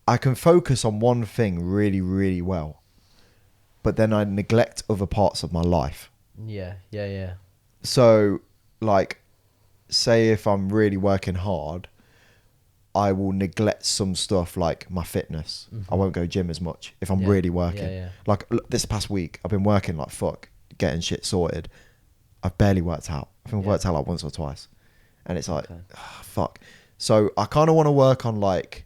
I can focus on one thing really, really well, but then I neglect other parts of my life. yeah. So, like, say if I'm really working hard, I will neglect some stuff like my fitness. I won't go gym as much if I'm Yeah, really working. yeah. Like this past week, I've been working like fuck, getting shit sorted. I've barely worked out. I think I've worked out like once or twice. And it's like, Okay. fuck. So I kind of want to work on like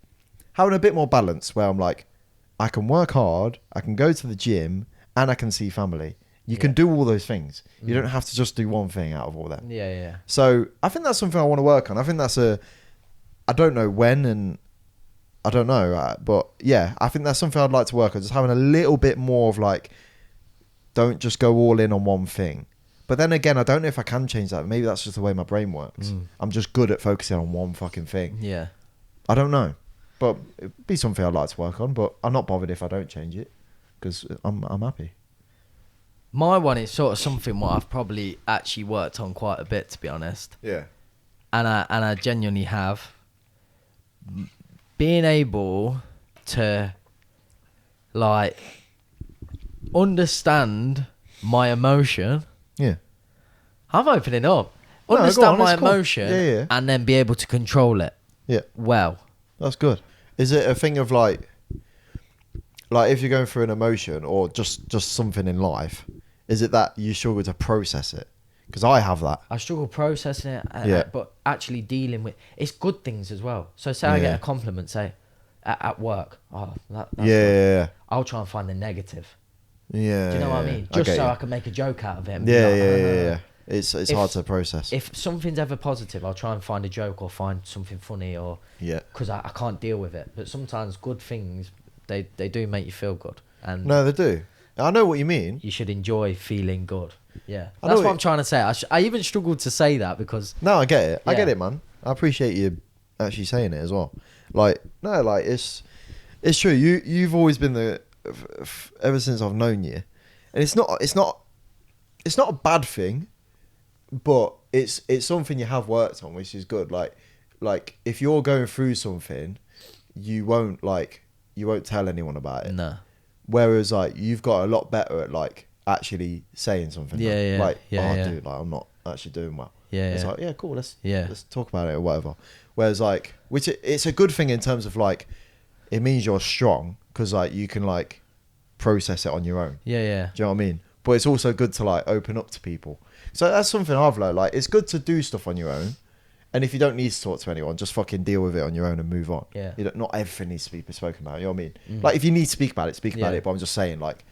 having a bit more balance where I'm like, I can work hard, I can go to the gym, and I can see family. You can Yeah. do all those things. You don't have to just do one thing out of all them. Yeah. So I think that's something I want to work on. I think that's I don't know when, and I don't know, but yeah, I think that's something I'd like to work on. Just having a little bit more of like, don't just go all in on one thing. But then again, I don't know if I can change that. Maybe that's just the way my brain works. I'm just good at focusing on one fucking thing. Yeah. I don't know, but it'd be something I'd like to work on. But I'm not bothered if I don't change it, because I'm happy. My one is sort of something what I've probably actually worked on quite a bit, to be honest. Yeah. And I genuinely have. being able to like understand my emotion. Yeah. I'm opening up. No, go Understand on, my it's cool. emotion Yeah. and then be able to control it. Yeah. Well, That's good. Is it a thing of like if you're going through an emotion or just something in life, is it that you struggle to process it? Because I have that. I struggle processing it, Yeah. but actually dealing with it's good things as well. So say I Yeah. get a compliment, say at work. Oh, that's good. Yeah. I'll try and find the negative. Yeah. Do you know what I yeah. mean? Just get so you. I can make a joke out of it. And be Yeah, like, yeah. It's If- hard to process. If something's ever positive, I'll try and find a joke or find something funny, or Yeah. because I can't deal with it. But sometimes good things they do make you feel good, and No, they do. I know what you mean. you should enjoy feeling good. Yeah, I know that's what what I'm trying to say. I even struggled to say that because No, I get it. I Yeah. get it, man. I appreciate you actually saying it as well. It's true. You've always been ever since I've known you, and it's not a bad thing, but it's something you have worked on, which is good. Like if you're going through something, you won't tell anyone about it. no, Whereas like you've got a lot better at like actually saying something. Yeah, Like, yeah, yeah, oh, yeah. dude, like I'm not actually doing well. Yeah, It's yeah. like, yeah, cool. Let's Yeah. talk about it or whatever. Whereas like, it's a good thing in terms of like, it means you're strong because like you can like process it on your own. yeah, yeah, Do you know what I mean? But it's also good to like open up to people. So that's something I've learned. Like, it's good to do stuff on your own. And if you don't need to talk to anyone, just fucking deal with it on your own and move on. Yeah. Not everything needs to be spoken about. You know what I mean? Like, if you need to speak about it, speak about Yeah. it. But I'm just saying, like,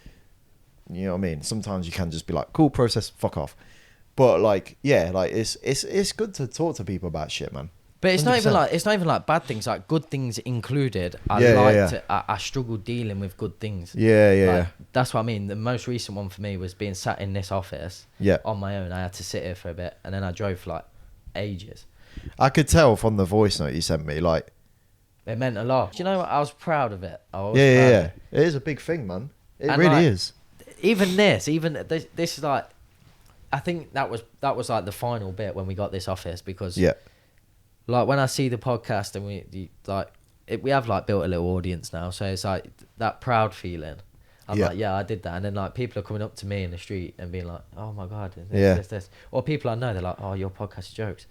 you know what I mean? Sometimes you can just be like, cool, process, fuck off. But like, yeah, like it's good to talk to people about shit, man. But it's not 100%. even like bad things, like good things included. Yeah. I struggle dealing with good things. Yeah, Like, yeah. that's what I mean. The most recent one for me was being sat in this office Yeah. on my own. I had to sit here for a bit, and then I drove for like ages. I could tell from the voice note you sent me, like, It meant a lot. Do you know what? I was proud of it. I was yeah, proud yeah, of yeah. it. It is a big thing, man. It And, really like, is. Even this is like, I think that was like the final bit when we got this office, because Yeah. like when I see the podcast and we have like built a little audience now, so it's like that proud feeling. I'm Yeah. like, yeah, I did that, and then like people are coming up to me in the street and being like, oh my god, Yeah. this, or people I know, they're like, oh, your podcast is jokes.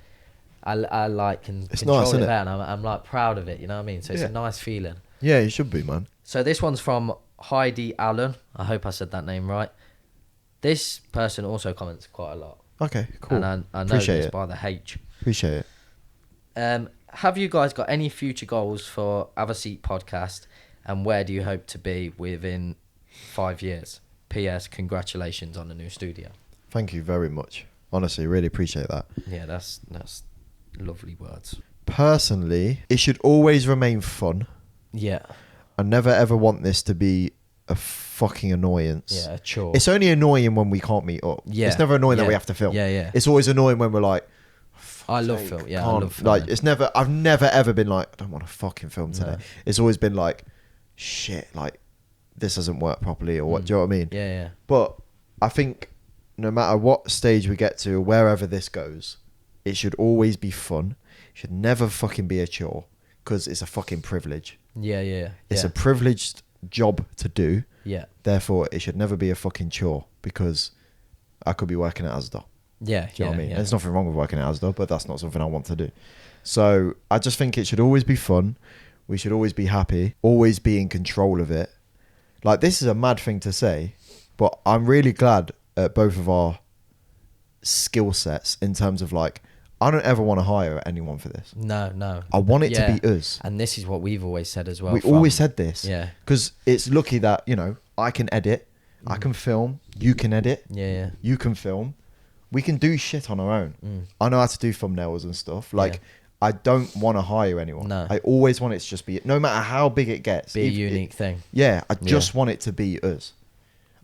I like can It's control nice, it isn't it? better, and I'm like proud of it. You know what I mean? So it's Yeah. a nice feeling. Yeah, you should be, man. So this one's from Heidi Allen. I hope I said that name right. This person also comments quite a lot. Okay, cool. And I know Appreciate this it. by the H. Appreciate it. Have you guys got any future goals for Have a Seat podcast, and where do you hope to be within 5 years? P.S. Congratulations on the new studio. Thank you very much. Honestly, really appreciate that. Yeah, that's lovely words. Personally, it should always remain fun. Yeah, I never ever want this to be a fucking annoyance. yeah, a chore. It's only annoying when we can't meet up. Yeah, It's never annoying that yeah, we have to film. yeah, yeah. It's always annoying when we're like, I love sake, film. Yeah, I can't- love film. like it's never. I've never ever been like, I don't want to fucking film today. No. It's always been like, shit, like this doesn't work properly or what. Do you know what I mean? Yeah, yeah, But I think no matter what stage we get to, wherever this goes, it should always be fun. It should never fucking be a chore, because it's a fucking privilege. yeah, yeah. It's yeah. a privileged job to do. yeah, Therefore, it should never be a fucking chore, because I could be working at Asda. yeah. Do you know what I mean? Yeah. There's nothing wrong with working at Asda, but that's not something I want to do. So I just think it should always be fun. We should always be happy, always be in control of it. Like, this is a mad thing to say, but I'm really glad at both of our skill sets in terms of like, I don't ever want to hire anyone for this. No. I want it Yeah. to be us. And this is what we've always said as well. We from- always said this. Yeah. Because it's lucky that, you know, I can edit, I can film, you can edit, Yeah, you can film. We can do shit on our own. I know how to do thumbnails and stuff. Like, Yeah. I don't want to hire anyone. No. I always want it to just be, no matter how big it gets. be a if unique thing. Yeah, I just Yeah. want it to be us.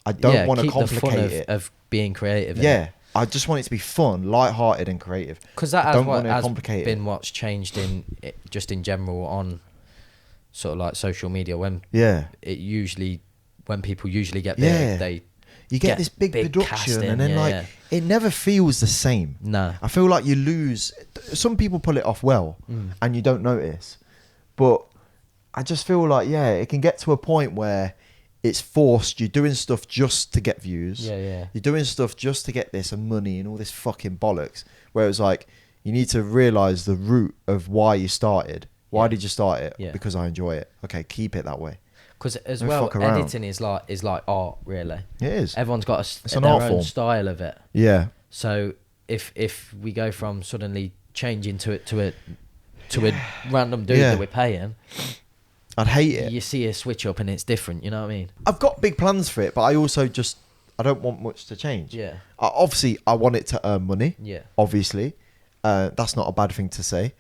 I don't want to keep the fun complicate it. of being creative. Yeah, I just want it to be fun, light-hearted and creative. Because that I has, don't what, want to has complicate been it. what's changed just in general on sort of like social media, when Yeah. when people usually get big, Yeah. they You get this big production casting, and then yeah, like, yeah. it never feels the same. No. I feel like you lose. Some people pull it off well and you don't notice. But I just feel like, yeah, it can get to a point where it's forced. You're doing stuff just to get views. Yeah. You're doing stuff just to get this and money and all this fucking bollocks. Where it's like, you need to realise the root of why you started. Why did you start it? Yeah. Because I enjoy it. Okay, keep it that way. Because as Don't well, fuck around. editing is like art, really. It is. Everyone's got It's an their art own form. style of it. Yeah. So if we go from suddenly changing to a random dude Yeah. that we're paying, I'd hate it. you see a switch up and it's different. You know what I mean? I've got big plans for it, but I also just, I don't want much to change. Yeah. Obviously, I want it to earn money. Yeah. Obviously. That's not a bad thing to say.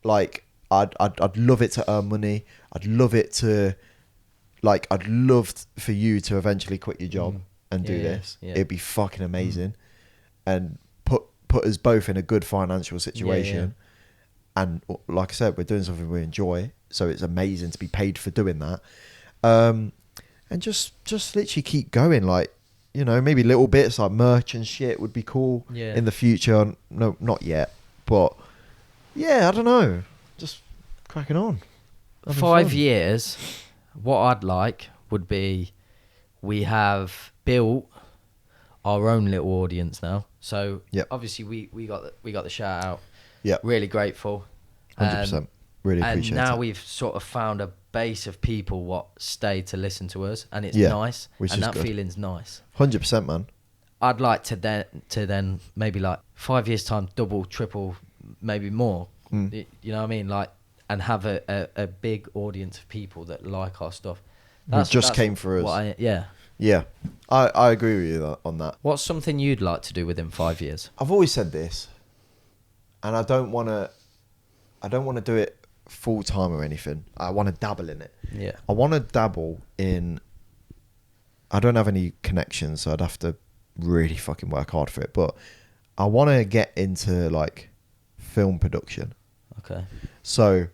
Like, I'd love it to earn money. I'd love it to, like, I'd love for you to eventually quit your job and do Yeah, this. yeah. It'd be fucking amazing. And put us both in a good financial situation. And like I said, we're doing something we enjoy. So it's amazing to be paid for doing that. And just literally keep going. Like, you know, maybe little bits like merch and shit would be cool Yeah. in the future. No, not yet. But yeah, I don't know. Just cracking on. Having 5 fun. years, what I'd like would be, we have built our own little audience now. So Yep. obviously we got the shout out. Yeah, Really grateful. 100%. Really appreciate and now it. we've sort of found a base of people what stay to listen to us, and it's Yeah, nice, which and is that good. feeling's nice. 100%, man. I'd like to then maybe like 5 years time, double, triple, maybe more. You know what I mean? Like, and have a big audience of people that like our stuff. Just came for us. Yeah. Yeah, I agree with you on that. What's something you'd like to do within 5 years? I've always said this, and I don't want to do it full time or anything. I want to dabble in it. Yeah. I want to dabble in. I don't have any connections, so I'd have to really fucking work hard for it. But I want to get into like film production. Okay. So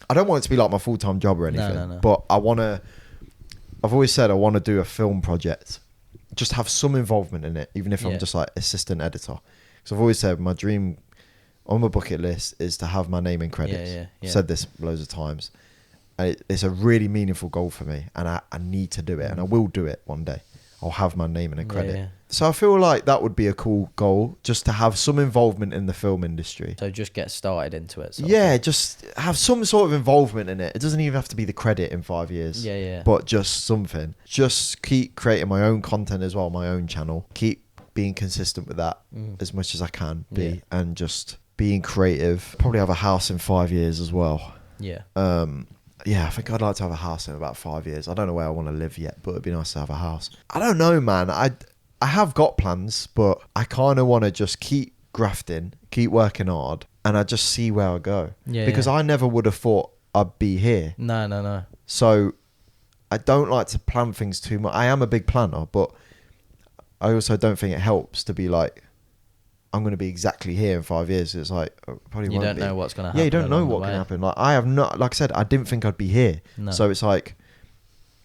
I don't want it to be like my full time job or anything. No. But I want to. I've always said I want to do a film project, just have some involvement in it, even if Yeah. I'm just like assistant editor. Because I've always said my dream on my bucket list is to have my name in credits. Yeah. I've said this loads of times. And it's a really meaningful goal for me, and I need to do it, and I will do it one day. I'll have my name in a credit. Yeah. So I feel like that would be a cool goal, just to have some involvement in the film industry. So just get started into it. sort of Yeah, thing. just have some sort of involvement in it. It doesn't even have to be the credit in 5 years. Yeah. But just something. Just keep creating my own content as well, my own channel. Keep being consistent with that as much as I can be. Yeah. And just being creative. Probably have a house in 5 years as well. Yeah. Yeah, I think I'd like to have a house in about 5 years. I don't know where I want to live yet, but it'd be nice to have a house. I don't know, man. I have got plans, but I kind of want to just keep grafting, keep working hard, and I just see where I go. Yeah, Because yeah. I never would have thought I'd be here. No. So I don't like to plan things too much. I am a big planner, but I also don't think it helps to be like, I'm going to be exactly here in 5 years. It's like, I probably You won't don't be. know what's going to happen. Yeah, you don't know along the what can way. happen. Like I have not, like I said, I didn't think I'd be here. No. So it's like,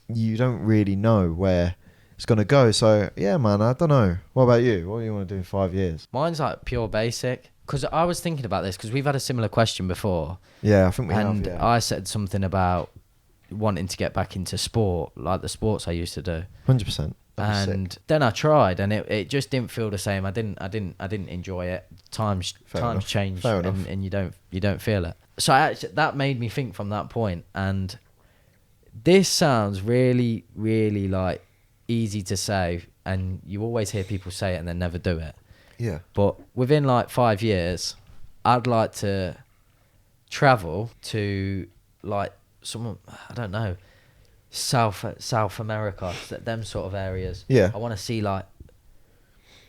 you don't really know where it's going to go. So yeah, man, I don't know. What about you? What do you want to do in 5 years? Mine's like pure basic. Because I was thinking about this, because we've had a similar question before. Yeah, I think we And have. Yeah. I said something about wanting to get back into sport, like the sports I used to do. 100%. And then I tried, and it just didn't feel the same. I didn't enjoy it. Times enough. change, Fair enough. and you don't feel it. So that made me think from that point. And this sounds really, really like easy to say, and you always hear people say it and then never do it. Yeah. But within like 5 years, I'd like to travel to like some, I don't know, South America, them sort of areas. Yeah. I want to see like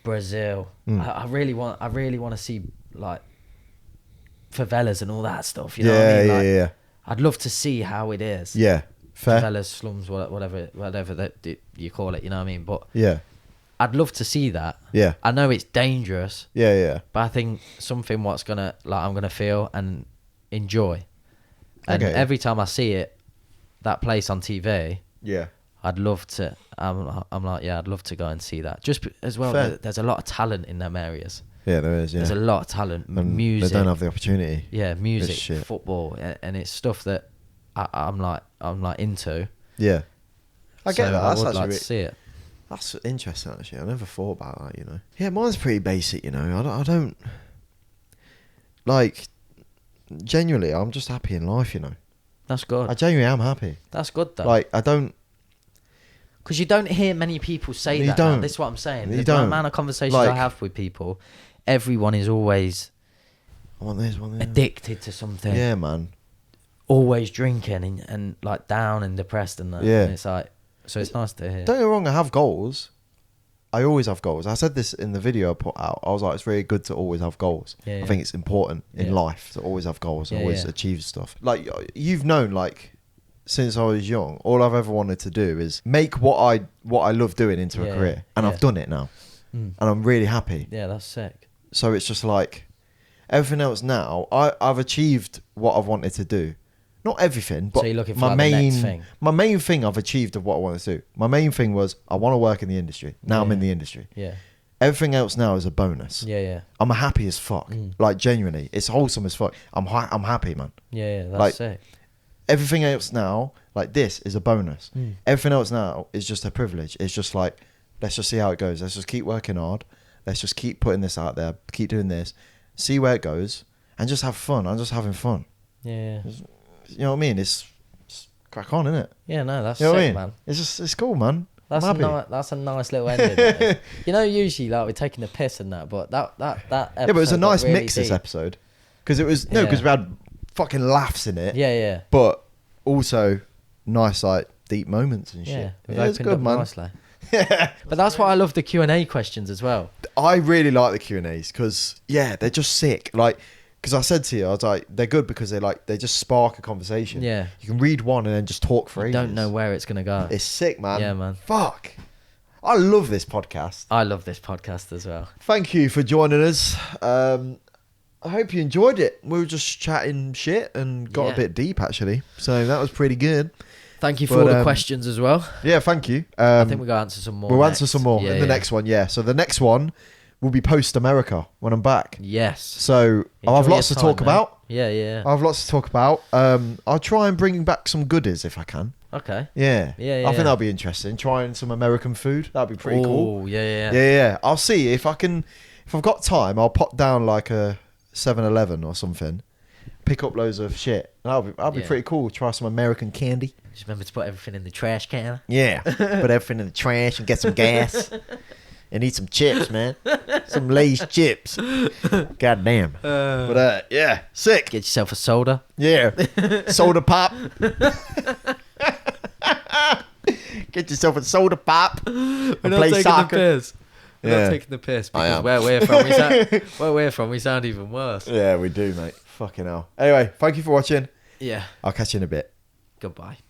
Brazil. Mm. I really want to see like favelas and all that stuff. You know what I Yeah, mean? yeah, Like, yeah. I'd love to see how it is. Yeah. Fair. Favelas, slums, whatever that you call it. You know what I mean? But Yeah. I'd love to see that. Yeah. I know it's dangerous, Yeah, yeah. but I think something I'm gonna feel and enjoy. And Okay. every time I see it, that place on TV, Yeah. I'd love to. I'm like, yeah, I'd love to go and see that. Just as well, Fair. there's a lot of talent in them areas. Yeah, there is. Yeah, There's a lot of talent. and Music. They don't have the opportunity. Yeah, music, shit. football, and it's stuff that I'm like into. Yeah, I get So that. I That's would actually like to see it. that's interesting. Actually, I never thought about that. You know. Yeah, mine's pretty basic. You know, I don't like. Genuinely, I'm just happy in life. You know, That's good. I genuinely am happy. That's good though. Like, I don't. Because you don't hear many people say You that. Now. don't. This is what I'm saying. You The don't. amount of conversations Like- I have with people, everyone is always I want this. Want this. addicted to something. Yeah, man. Always drinking and like down and depressed and that. Yeah. And it's like, so it's nice to hear. Don't get me wrong. I have goals. I always have goals. I said this in the video I put out. I was like, it's really good to always have goals. Yeah, I yeah. think it's important in Yeah. life to always have goals and Yeah, always yeah. achieve stuff. Like, you've known, like, since I was young, all I've ever wanted to do is make what I love doing into Yeah, a career. And yeah. I've done it now. Mm. And I'm really happy. Yeah, that's sick. So it's just like, everything else now, I've achieved what I've wanted to do. Not everything, but So you're looking for, my like, the main next thing. my main thing I've achieved of what I want to do. My main thing was I want to work in the industry. Now I'm Yeah. in the industry. Yeah. Everything else now is a bonus. Yeah, yeah. I'm happy as fuck. Mm. Like, genuinely, it's wholesome as fuck. I'm happy, man. Yeah, yeah. That's Like, sick. Everything else now, like, this is a bonus. Mm. Everything else now is just a privilege. It's just like, let's just see how it goes. Let's just keep working hard. Let's just keep putting this out there. Keep doing this. See where it goes, and just have fun. I'm just having fun. Yeah, yeah. You know what I mean? It's crack on, isn't it? Yeah, no, that's You know what I sick, mean? man. It's cool, man. That's I'm happy. that's a nice little ending. That is. You know, usually like we're taking the piss and that, but that Yeah, but it was a episode got nice really mix this deep. episode because it was no, Yeah. because we had fucking laughs in it. Yeah, yeah, But also nice, like, deep moments and yeah. shit. We've Yeah, it's opened good, up man. nicely. But that's why I love the Q&A questions as well. I really like the Q&As because, yeah, they're just sick. Like, because I said to you, I was like, they're good because they just spark a conversation. Yeah. You can read one and then just talk for You ages. don't know where it's gonna go. It's sick, man. Yeah, man. Fuck. I love this podcast. I love this podcast as well. Thank you for joining us. I hope you enjoyed it. We were just chatting shit and got Yeah. a bit deep, actually. So that was pretty good. Thank you for But, all the questions as well. Yeah, thank you. I think we're gonna answer some more. We'll next. answer some more Yeah, in the yeah. next one, yeah. So the next one will be post-America when I'm back. Yes. So I'll have Enjoy lots to your talk time, mate. about. Yeah, yeah. I'll have lots to talk about. I'll try and bring back some goodies if I can. Okay. Yeah. Yeah, I yeah. think that'll be interesting. Trying some American food. That'd be pretty cool. Oh, yeah, yeah. Yeah, yeah. I'll see if I can. If I've got time, I'll pop down like a 7-Eleven or something. Pick up loads of shit. That'll be Yeah. pretty cool. Try some American candy. Just remember to put everything in the trash can. Yeah. Put everything in the trash and get some gas. And eat some chips, man. Some Lay's chips. God damn. But yeah, sick. Get yourself a soda. Yeah. Soda pop. Get yourself a soda pop. And play soccer. piss. We're Yeah. not taking the piss I because am. where we're from, we sound even worse. Yeah, we do, mate. Fucking hell. Anyway, thank you for watching. Yeah. I'll catch you in a bit. Goodbye.